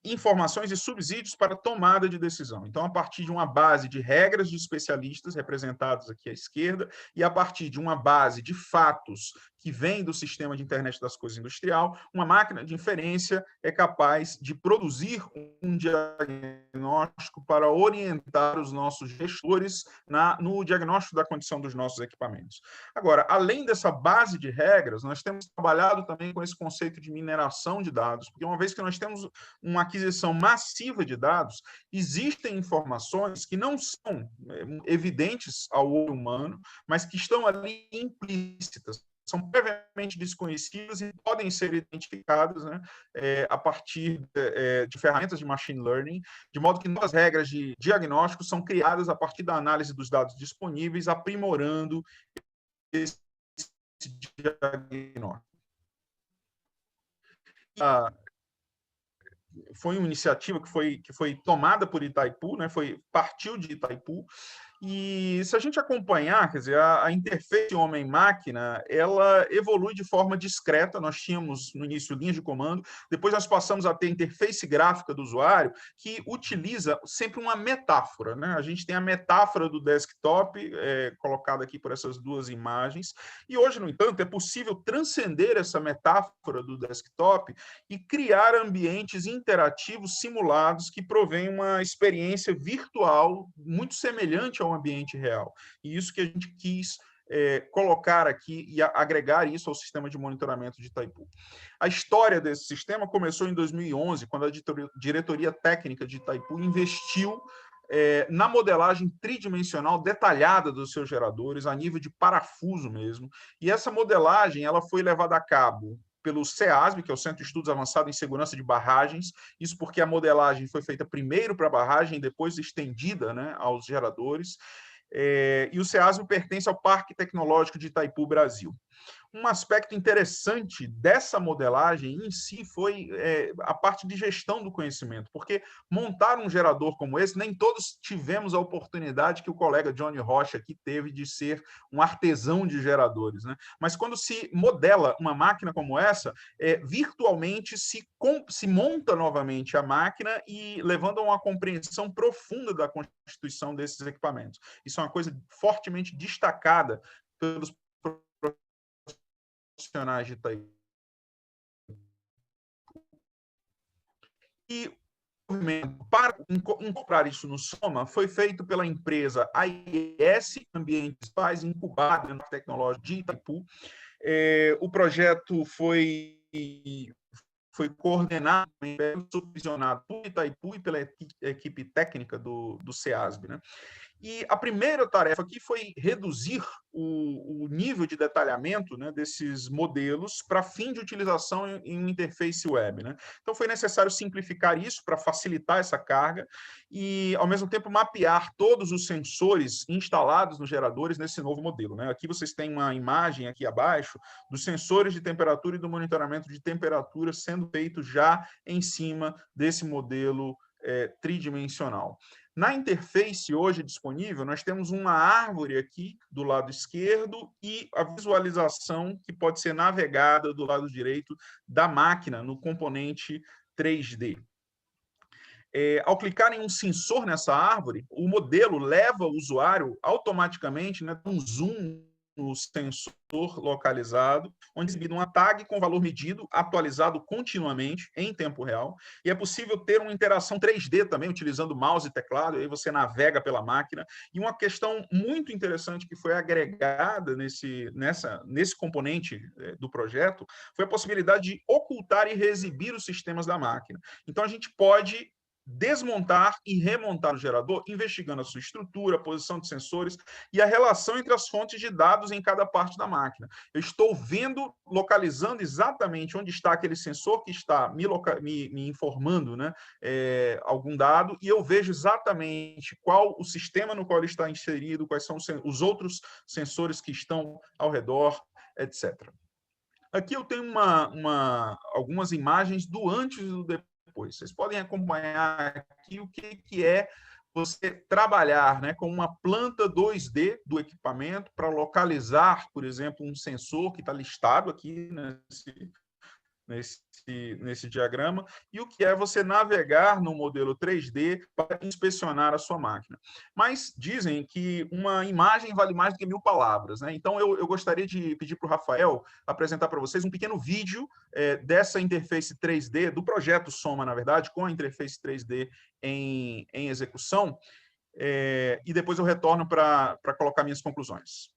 informações e subsídios para tomada de decisão. Então, a partir de uma base de regras de especialistas, representados aqui à esquerda, e a partir de uma base de fatos que vem do sistema de internet das coisas industrial, uma máquina de inferência é capaz de produzir um diagnóstico para orientar os nossos gestores no diagnóstico da condição dos nossos equipamentos. Agora, além dessa base de regras, nós temos trabalhado também com esse conceito de mineração de dados, porque uma vez que nós temos uma aquisição massiva de dados, existem informações que não são evidentes ao olho humano, mas que estão ali implícitas, são previamente desconhecidas e podem ser identificadas, né, a partir de ferramentas de machine learning, de modo que novas regras de diagnóstico são criadas a partir da análise dos dados disponíveis, aprimorando esse diagnóstico. Foi uma iniciativa que foi tomada por Itaipu, né, partiu de Itaipu, e se a gente acompanhar, quer dizer, a interface homem-máquina, ela evolui de forma discreta. Nós tínhamos, no início, linhas de comando, depois nós passamos a ter interface gráfica do usuário, que utiliza sempre uma metáfora, né? A gente tem a metáfora do desktop, colocada aqui por essas duas imagens, e hoje, no entanto, é possível transcender essa metáfora do desktop e criar ambientes interativos simulados que provêm uma experiência virtual muito semelhante ao ambiente real. E isso que a gente quis colocar aqui e agregar isso ao sistema de monitoramento de Itaipu. A história desse sistema começou em 2011, quando a diretoria técnica de Itaipu investiu na modelagem tridimensional detalhada dos seus geradores, a nível de parafuso mesmo. E essa modelagem ela foi levada a cabo pelo CEASB, que é o Centro de Estudos Avançados em Segurança de Barragens, isso porque a modelagem foi feita primeiro para a barragem e depois estendida, né, aos geradores, e o CEASB pertence ao Parque Tecnológico de Itaipu, Brasil. Um aspecto interessante dessa modelagem em si foi a parte de gestão do conhecimento, porque montar um gerador como esse, nem todos tivemos a oportunidade que o colega Johnny Rocha aqui teve de ser um artesão de geradores, né? Mas quando se modela uma máquina como essa, virtualmente se monta novamente a máquina e levando a uma compreensão profunda da constituição desses equipamentos. Isso é uma coisa fortemente destacada pelos profissionais de Itaipu. E o movimento para incorporar isso no Soma foi feito pela empresa AIS Ambientes Pais, incubada no Tecnológico de Itaipu. O projeto foi coordenado e supervisionado por Itaipu e pela equipe técnica do CEASB, né? E a primeira tarefa aqui foi reduzir o nível de detalhamento, né, desses modelos para fim de utilização em uma interface web, né? Então, foi necessário simplificar isso para facilitar essa carga e, ao mesmo tempo, mapear todos os sensores instalados nos geradores nesse novo modelo, né? Aqui vocês têm uma imagem aqui abaixo dos sensores de temperatura e do monitoramento de temperatura sendo feito já em cima desse modelo tridimensional. Na interface hoje disponível, nós temos uma árvore aqui do lado esquerdo e a visualização que pode ser navegada do lado direito da máquina no componente 3D. Ao clicar em um sensor nessa árvore, o modelo leva o usuário automaticamente, né, um zoom no sensor localizado, onde é exibida uma tag com valor medido, atualizado continuamente, em tempo real, e é possível ter uma interação 3D também, utilizando mouse e teclado, e aí você navega pela máquina. E uma questão muito interessante que foi agregada nesse componente do projeto foi a possibilidade de ocultar e reexibir os sistemas da máquina. Então, a gente pode desmontar e remontar o gerador, investigando a sua estrutura, a posição de sensores e a relação entre as fontes de dados em cada parte da máquina. Eu estou vendo, localizando exatamente onde está aquele sensor que está me informando, né, algum dado, e eu vejo exatamente qual o sistema no qual ele está inserido, quais são os outros sensores que estão ao redor, etc. Aqui eu tenho algumas imagens do antes e do depois. Vocês podem acompanhar aqui o que é você trabalhar, né, com uma planta 2D do equipamento para localizar, por exemplo, um sensor que está listado aqui nesse diagrama, e o que é você navegar no modelo 3D para inspecionar a sua máquina. Mas dizem que uma imagem vale mais do que 1000 palavras, né? Então, eu gostaria de pedir para o Rafael apresentar para vocês um pequeno vídeo dessa interface 3D, do projeto Soma, na verdade, com a interface 3D em execução, e depois eu retorno para colocar minhas conclusões.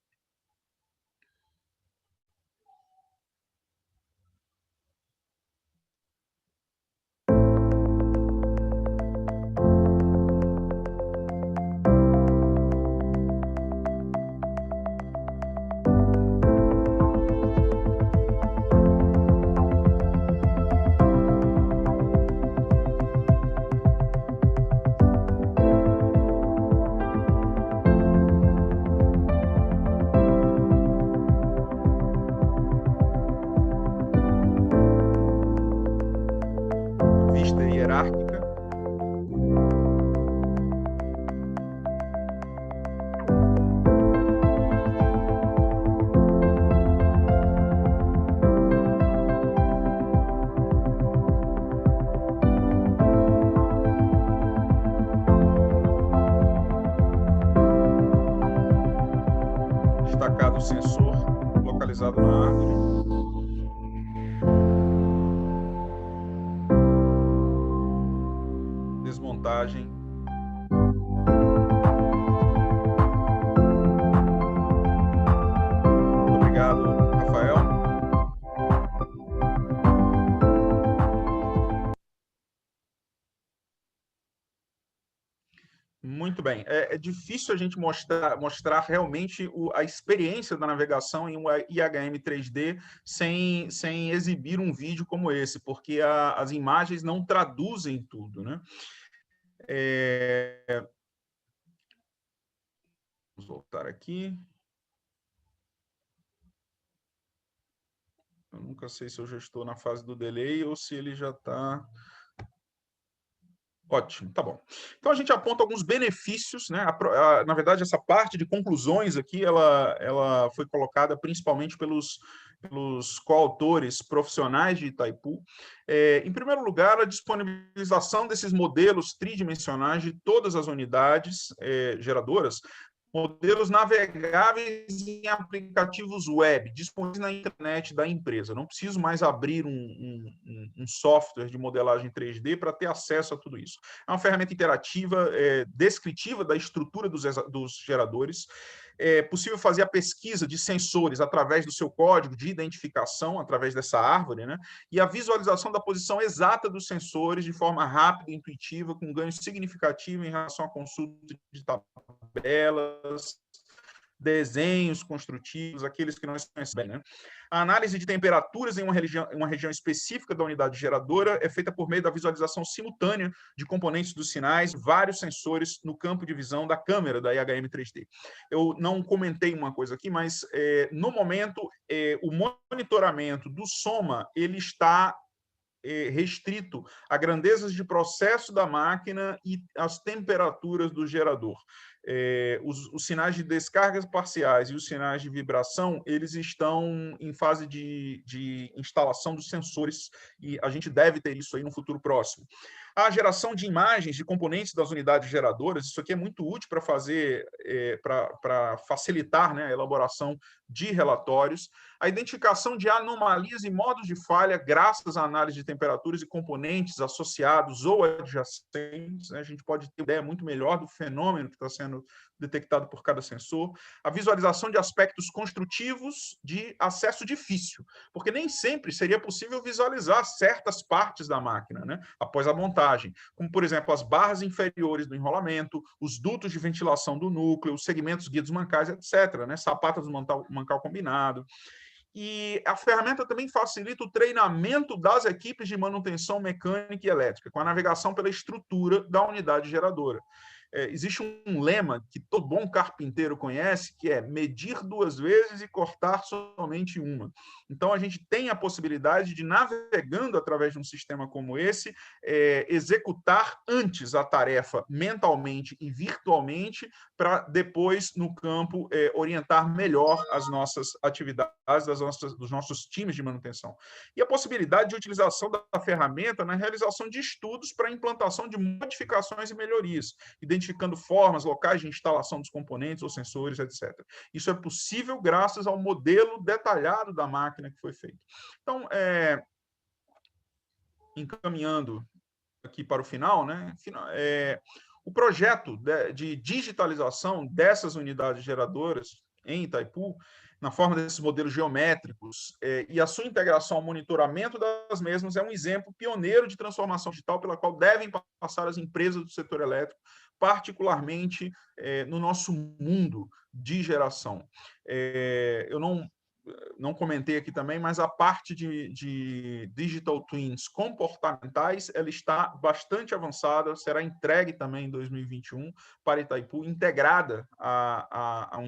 Vista hierárquica. Destacado o sensor localizado na árvore. Desmontagem. Muito obrigado, Rafael. Muito bem. É difícil a gente mostrar realmente a experiência da navegação em um IHM 3D sem exibir um vídeo como esse, porque as imagens não traduzem tudo, né? Vamos voltar aqui. Eu nunca sei se eu já estou na fase do delay ou se ele já está... Ótimo, tá bom. Então, a gente aponta alguns benefícios, né? Na verdade, essa parte de conclusões aqui, ela foi colocada principalmente pelos coautores profissionais de Itaipu. Em primeiro lugar, a disponibilização desses modelos tridimensionais de todas as unidades geradoras, modelos navegáveis em aplicativos web, disponíveis na internet da empresa. Não preciso mais abrir um software de modelagem 3D para ter acesso a tudo isso. É uma ferramenta interativa, descritiva da estrutura dos geradores. É possível fazer a pesquisa de sensores através do seu código de identificação, através dessa árvore, né? E a visualização da posição exata dos sensores de forma rápida e intuitiva, com ganho significativo em relação à consulta de tabelas, desenhos construtivos, aqueles que não conhecem bem, né? A análise de temperaturas em uma região específica da unidade geradora é feita por meio da visualização simultânea de componentes dos sinais, vários sensores no campo de visão da câmera da IHM 3D. Eu não comentei uma coisa aqui, mas no momento o monitoramento do Soma ele está restrito a grandezas de processo da máquina e as temperaturas do gerador. Os sinais de descargas parciais e os sinais de vibração, eles estão em fase de instalação dos sensores e a gente deve ter isso aí no futuro próximo. A geração de imagens de componentes das unidades geradoras, isso aqui é muito útil para fazer, para facilitar, né, a elaboração de relatórios. a identificação de anomalias e modos de falha graças à análise de temperaturas e componentes associados ou adjacentes, né? A gente pode ter uma ideia muito melhor do fenômeno que está sendo detectado por cada sensor, a visualização de aspectos construtivos de acesso difícil, porque nem sempre seria possível visualizar certas partes da máquina, né, após a montagem, como, por exemplo, as barras inferiores do enrolamento, os dutos de ventilação do núcleo, os segmentos guias mancais, etc., né, sapatas do mancal combinado. E a ferramenta também facilita o treinamento das equipes de manutenção mecânica e elétrica, com a navegação pela estrutura da unidade geradora. Existe um lema que todo bom carpinteiro conhece, que é medir 2 vezes e cortar somente uma. Então, a gente tem a possibilidade de, navegando através de um sistema como esse, executar antes a tarefa mentalmente e virtualmente, para depois, no campo, orientar melhor as nossas atividades, dos nossos times de manutenção. E a possibilidade de utilização da ferramenta na realização de estudos para a implantação de modificações e melhorias, identificando formas, locais de instalação dos componentes ou sensores, etc. Isso é possível graças ao modelo detalhado da máquina que foi feito. Então, encaminhando aqui para o final, né? O projeto de digitalização dessas unidades geradoras em Itaipu, na forma desses modelos geométricos, e a sua integração ao monitoramento das mesmas, é um exemplo pioneiro de transformação digital pela qual devem passar as empresas do setor elétrico, particularmente no nosso mundo de geração. Eu não comentei aqui também, mas a parte de digital twins comportamentais, ela está bastante avançada, será entregue também em 2021 para Itaipu, integrada à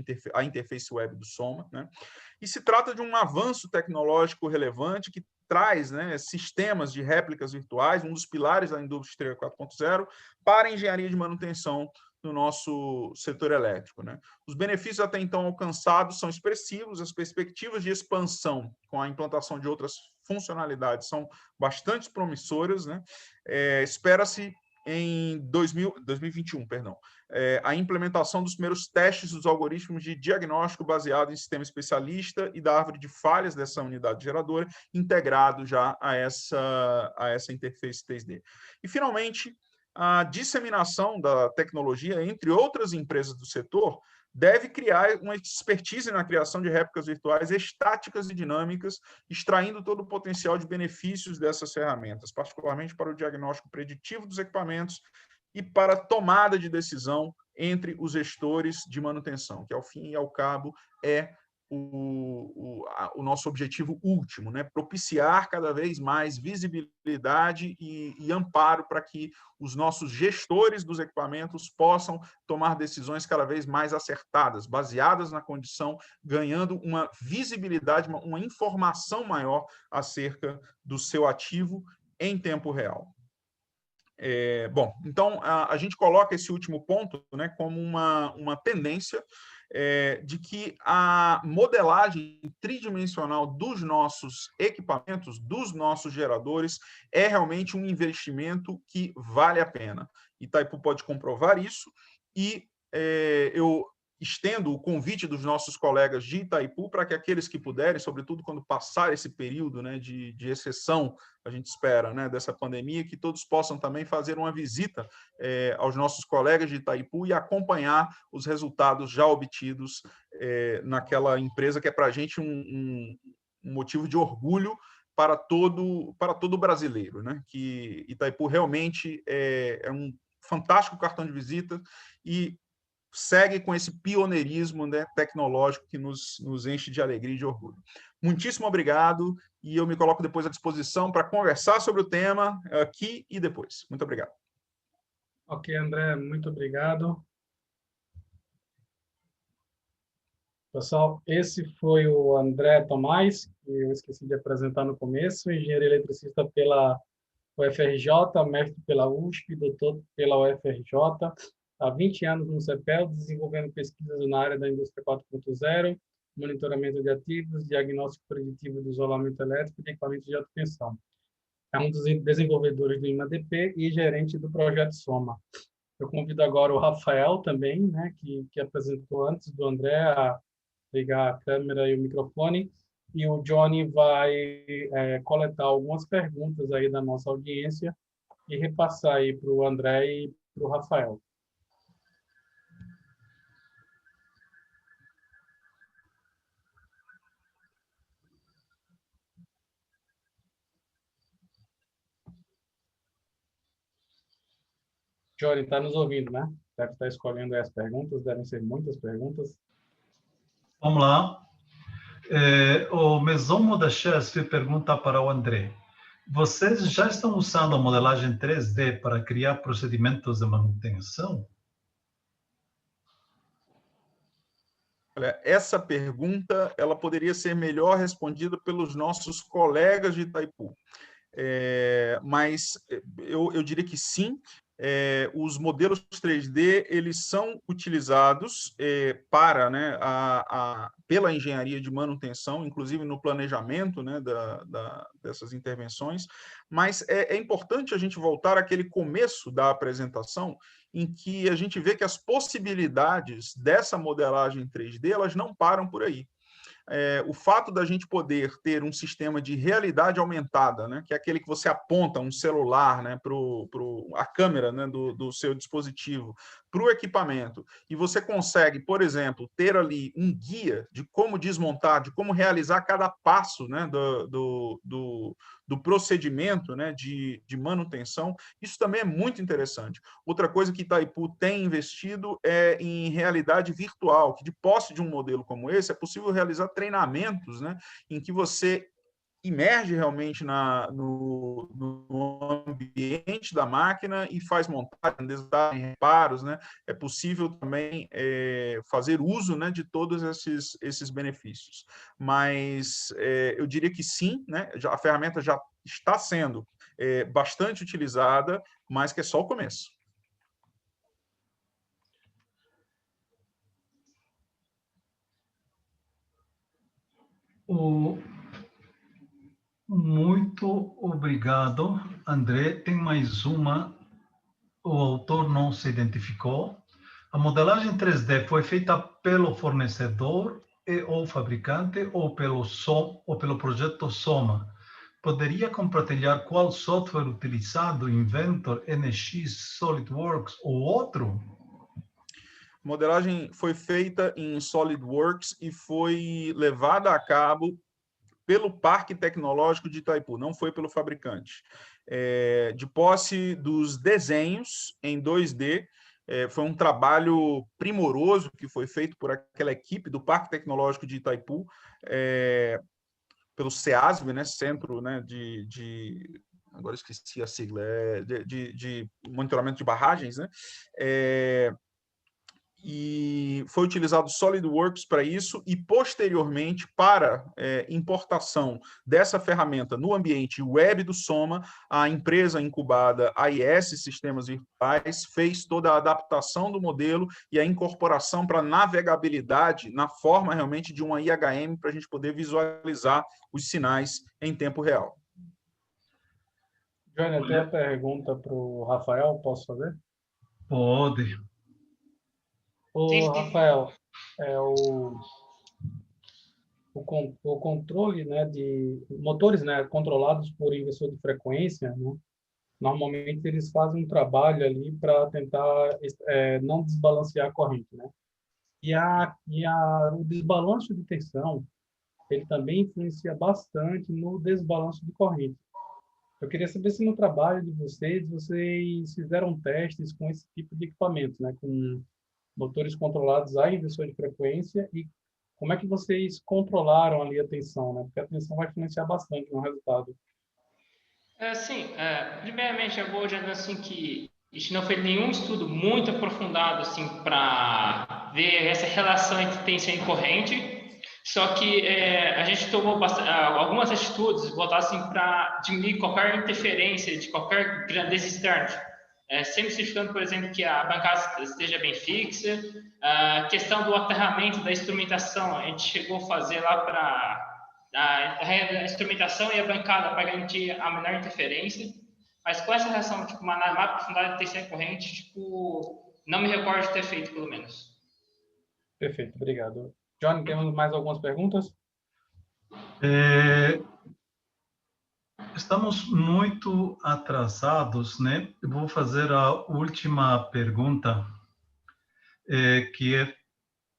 interface web do Soma, né? E se trata de um avanço tecnológico relevante que traz, né, sistemas de réplicas virtuais, um dos pilares da indústria 4.0, para a engenharia de manutenção no nosso setor elétrico, né? Os benefícios até então alcançados são expressivos, as perspectivas de expansão com a implantação de outras funcionalidades são bastante promissoras, né? Espera-se em 2021, a implementação dos primeiros testes dos algoritmos de diagnóstico baseado em sistema especialista e da árvore de falhas dessa unidade geradora, integrado já a essa interface 3D. E, finalmente, a disseminação da tecnologia entre outras empresas do setor deve criar uma expertise na criação de réplicas virtuais estáticas e dinâmicas, extraindo todo o potencial de benefícios dessas ferramentas, particularmente para o diagnóstico preditivo dos equipamentos e para a tomada de decisão entre os gestores de manutenção, que, ao fim e ao cabo, é o nosso objetivo último, né? Propiciar cada vez mais visibilidade e amparo para que os nossos gestores dos equipamentos possam tomar decisões cada vez mais acertadas, baseadas na condição, ganhando uma visibilidade, uma informação maior acerca do seu ativo em tempo real. Bom, então a gente coloca esse último ponto, né, como uma tendência de que a modelagem tridimensional dos nossos equipamentos, dos nossos geradores, é realmente um investimento que vale a pena. Itaipu pode comprovar isso, e eu estendo o convite dos nossos colegas de Itaipu para que aqueles que puderem, sobretudo quando passar esse período, né, de exceção, a gente espera, né, dessa pandemia, que todos possam também fazer uma visita aos nossos colegas de Itaipu e acompanhar os resultados já obtidos naquela empresa que é para a gente um motivo de orgulho para todo brasileiro, né? Que Itaipu realmente é um fantástico cartão de visita e segue com esse pioneirismo, né, tecnológico que nos enche de alegria e de orgulho. Muitíssimo obrigado, e eu me coloco depois à disposição para conversar sobre o tema aqui e depois. Muito obrigado. Ok, André, muito obrigado. Pessoal, esse foi o André Tomás, que eu esqueci de apresentar no começo, engenheiro eletricista pela UFRJ, mestre pela USP, doutor pela UFRJ, há 20 anos no CEPEL, desenvolvendo pesquisas na área da indústria 4.0, monitoramento de ativos, diagnóstico preditivo do isolamento elétrico e de equipamentos de alta tensão. É um dos desenvolvedores do IMADP e gerente do projeto Soma. Eu convido agora o Rafael também, né, que apresentou antes do André, a ligar a câmera e o microfone, e o Johnny vai coletar algumas perguntas aí da nossa audiência e repassar aí para o André e para o Rafael. Johnny, está nos ouvindo, né? Deve estar escolhendo aí as perguntas, devem ser muitas perguntas. Vamos lá. O Maison Modachesf pergunta para o André. Vocês já estão usando a modelagem 3D para criar procedimentos de manutenção? Olha, essa pergunta ela poderia ser melhor respondida pelos nossos colegas de Itaipu. Mas eu diria que sim. Os modelos 3D eles são utilizados para, né, pela engenharia de manutenção, inclusive no planejamento, né, dessas intervenções, mas é importante a gente voltar àquele começo da apresentação, em que a gente vê que as possibilidades dessa modelagem 3D elas não param por aí. O fato da gente poder ter um sistema de realidade aumentada, né, que é aquele que você aponta um celular, né, a câmera, né, do seu dispositivo para o equipamento, e você consegue, por exemplo, ter ali um guia de como desmontar, de como realizar cada passo, né, do procedimento, né, de manutenção, isso também é muito interessante. Outra coisa que Itaipu tem investido é em realidade virtual, que de posse de um modelo como esse, é possível realizar treinamentos, né, em que você imerge realmente no ambiente da máquina e faz montagem, desmontagem, reparos, né? É possível também fazer uso, né, de todos esses benefícios. Mas eu diria que sim, né? A ferramenta já está sendo bastante utilizada, mas que é só o começo. Muito obrigado, André. Tem mais uma. O autor não se identificou. A modelagem 3D foi feita pelo fornecedor ou fabricante ou pelo projeto Soma. Poderia compartilhar qual software utilizado, Inventor, NX, SolidWorks ou outro? A modelagem foi feita em SolidWorks e foi levada a cabo pelo Parque Tecnológico de Itaipu, não foi pelo fabricante. De posse dos desenhos em 2D, foi um trabalho primoroso que foi feito por aquela equipe do Parque Tecnológico de Itaipu, pelo CEASB, né, Centro, né, agora esqueci a sigla, de monitoramento de barragens, né, e foi utilizado SolidWorks para isso e, posteriormente, para importação dessa ferramenta no ambiente web do Soma, a empresa incubada AIS Sistemas Virtuais fez toda a adaptação do modelo e a incorporação para navegabilidade na forma realmente de uma IHM para a gente poder visualizar os sinais em tempo real. Johnny, eu tenho uma pergunta para o Rafael, posso fazer? Pode. Rafael, o controle, né, de motores, né, controlados por inversor de frequência, né, normalmente eles fazem um trabalho ali para tentar não desbalancear a corrente, né? O desbalanço de tensão, ele também influencia bastante no desbalanço de corrente. Eu queria saber se no trabalho de vocês fizeram testes com esse tipo de equipamento, né, com motores controlados a inversor de frequência, e como é que vocês controlaram ali a tensão, né? Porque a tensão vai influenciar bastante no resultado. Sim, primeiramente eu vou dizendo assim que a gente não fez nenhum estudo muito aprofundado assim para ver essa relação entre tensão e corrente, só que a gente tomou algumas atitudes voltadas assim, para diminuir qualquer interferência de qualquer grandeza externa. Sempre certificando, por exemplo, que a bancada esteja bem fixa. A questão do aterramento da instrumentação, a gente chegou a fazer lá para a instrumentação e a bancada para garantir a menor interferência. Mas com essa relação, tipo, uma mais aprofundada de tensão e corrente, tipo, não me recordo de ter feito, pelo menos. Perfeito, obrigado. Johnny, temos mais algumas perguntas? Estamos muito atrasados, né? Eu vou fazer a última pergunta, que é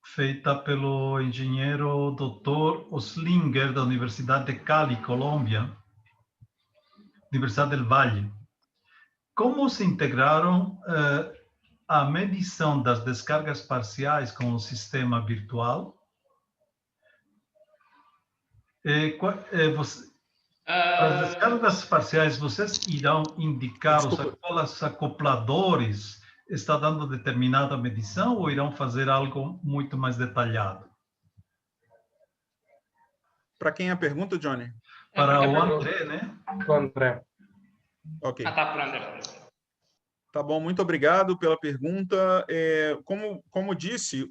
feita pelo engenheiro Dr. Oslinger, da Universidade de Cali, Colômbia, Universidade del Valle. Como se integraram a medição das descargas parciais com o sistema virtual? Para as descargas parciais, vocês irão indicar os acopladores está dando determinada medição ou irão fazer algo muito mais detalhado? Para quem é a pergunta, Johnny? Para o André, né? O André. Ok. Tá, para o André. Tá bom, muito obrigado pela pergunta. Como disse,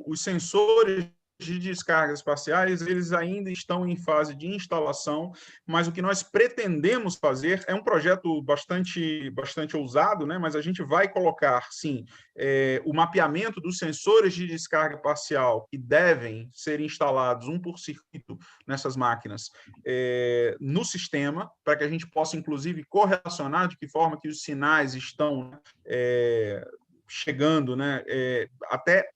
os sensores de descargas parciais, eles ainda estão em fase de instalação, mas o que nós pretendemos fazer é um projeto bastante ousado, né? Mas a gente vai colocar, sim, o mapeamento dos sensores de descarga parcial que devem ser instalados um por circuito nessas máquinas no sistema, para que a gente possa, inclusive, correlacionar de que forma que os sinais estão chegando, né? Até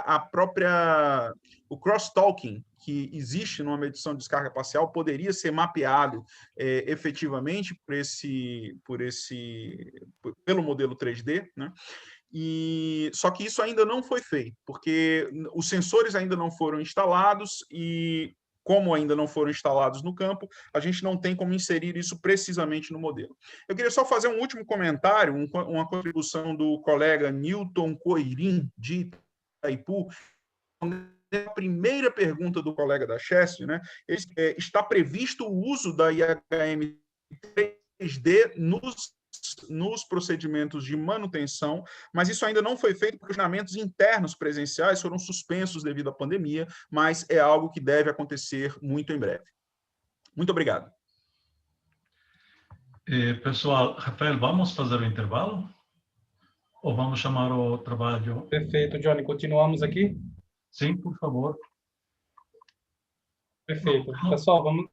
a própria o crosstalking que existe numa medição de descarga parcial poderia ser mapeado efetivamente pelo modelo 3D, né? Só que isso ainda não foi feito, porque os sensores ainda não foram instalados e, como ainda não foram instalados no campo, a gente não tem como inserir isso precisamente no modelo. Eu queria só fazer um último comentário, uma contribuição do colega Newton Coirim, de Itaipu. A primeira pergunta do colega da Chesf, né? Está previsto o uso da IHM 3D nos procedimentos de manutenção, mas isso ainda não foi feito porque os treinamentos internos presenciais foram suspensos devido à pandemia, mas é algo que deve acontecer muito em breve. Muito obrigado. Pessoal, Rafael, vamos fazer o intervalo? Ou vamos chamar o trabalho? Perfeito, Johnny. Continuamos aqui? Sim, por favor. Perfeito. Pessoal, vamos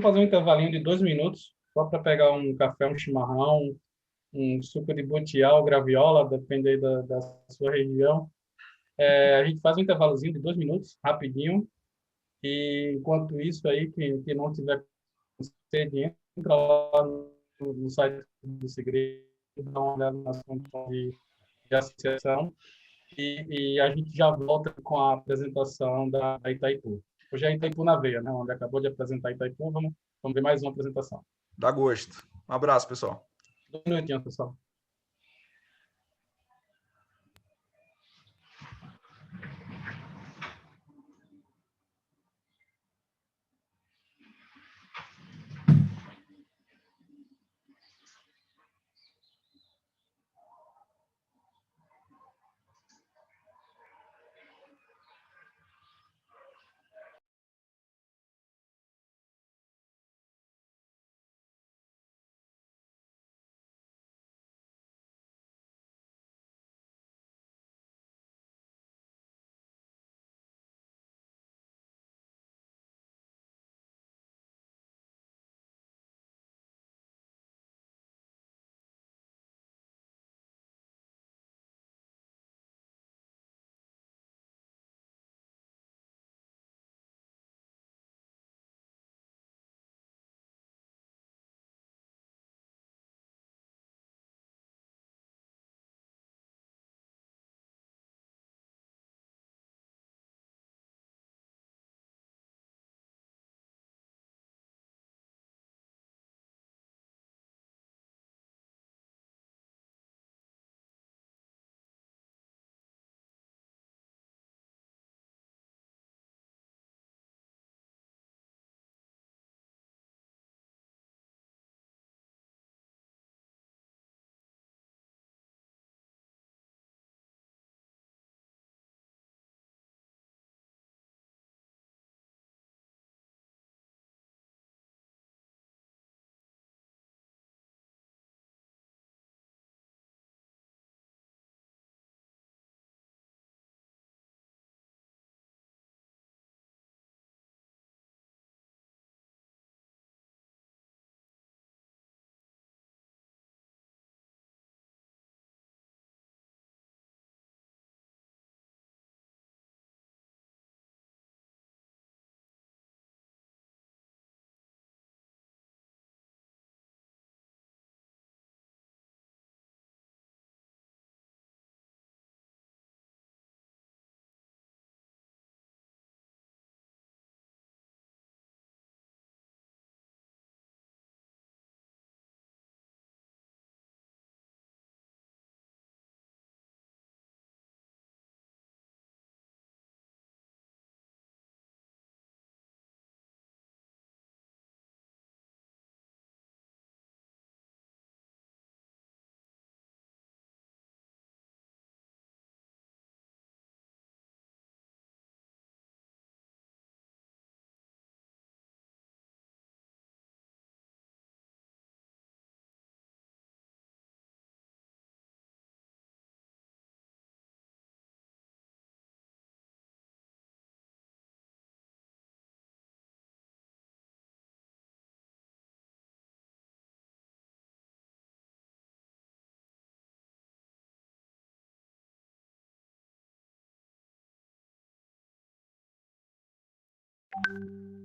fazer um intervalinho de 2 minutos, só para pegar um café, um chimarrão, um suco de butiá, graviola, depende da sua região. A gente faz um intervalozinho de 2 minutos, rapidinho, e enquanto isso aí, quem não tiver sede, entra lá no site do Segredo, dá uma olhada nas condições de associação, e a gente já volta com a apresentação da Itaipu. Hoje é Itaipu na veia, né? Onde acabou de apresentar Itaipu, vamos ver mais uma apresentação. Dá gosto. Um abraço, pessoal. 2 minutinhos, pessoal. aí.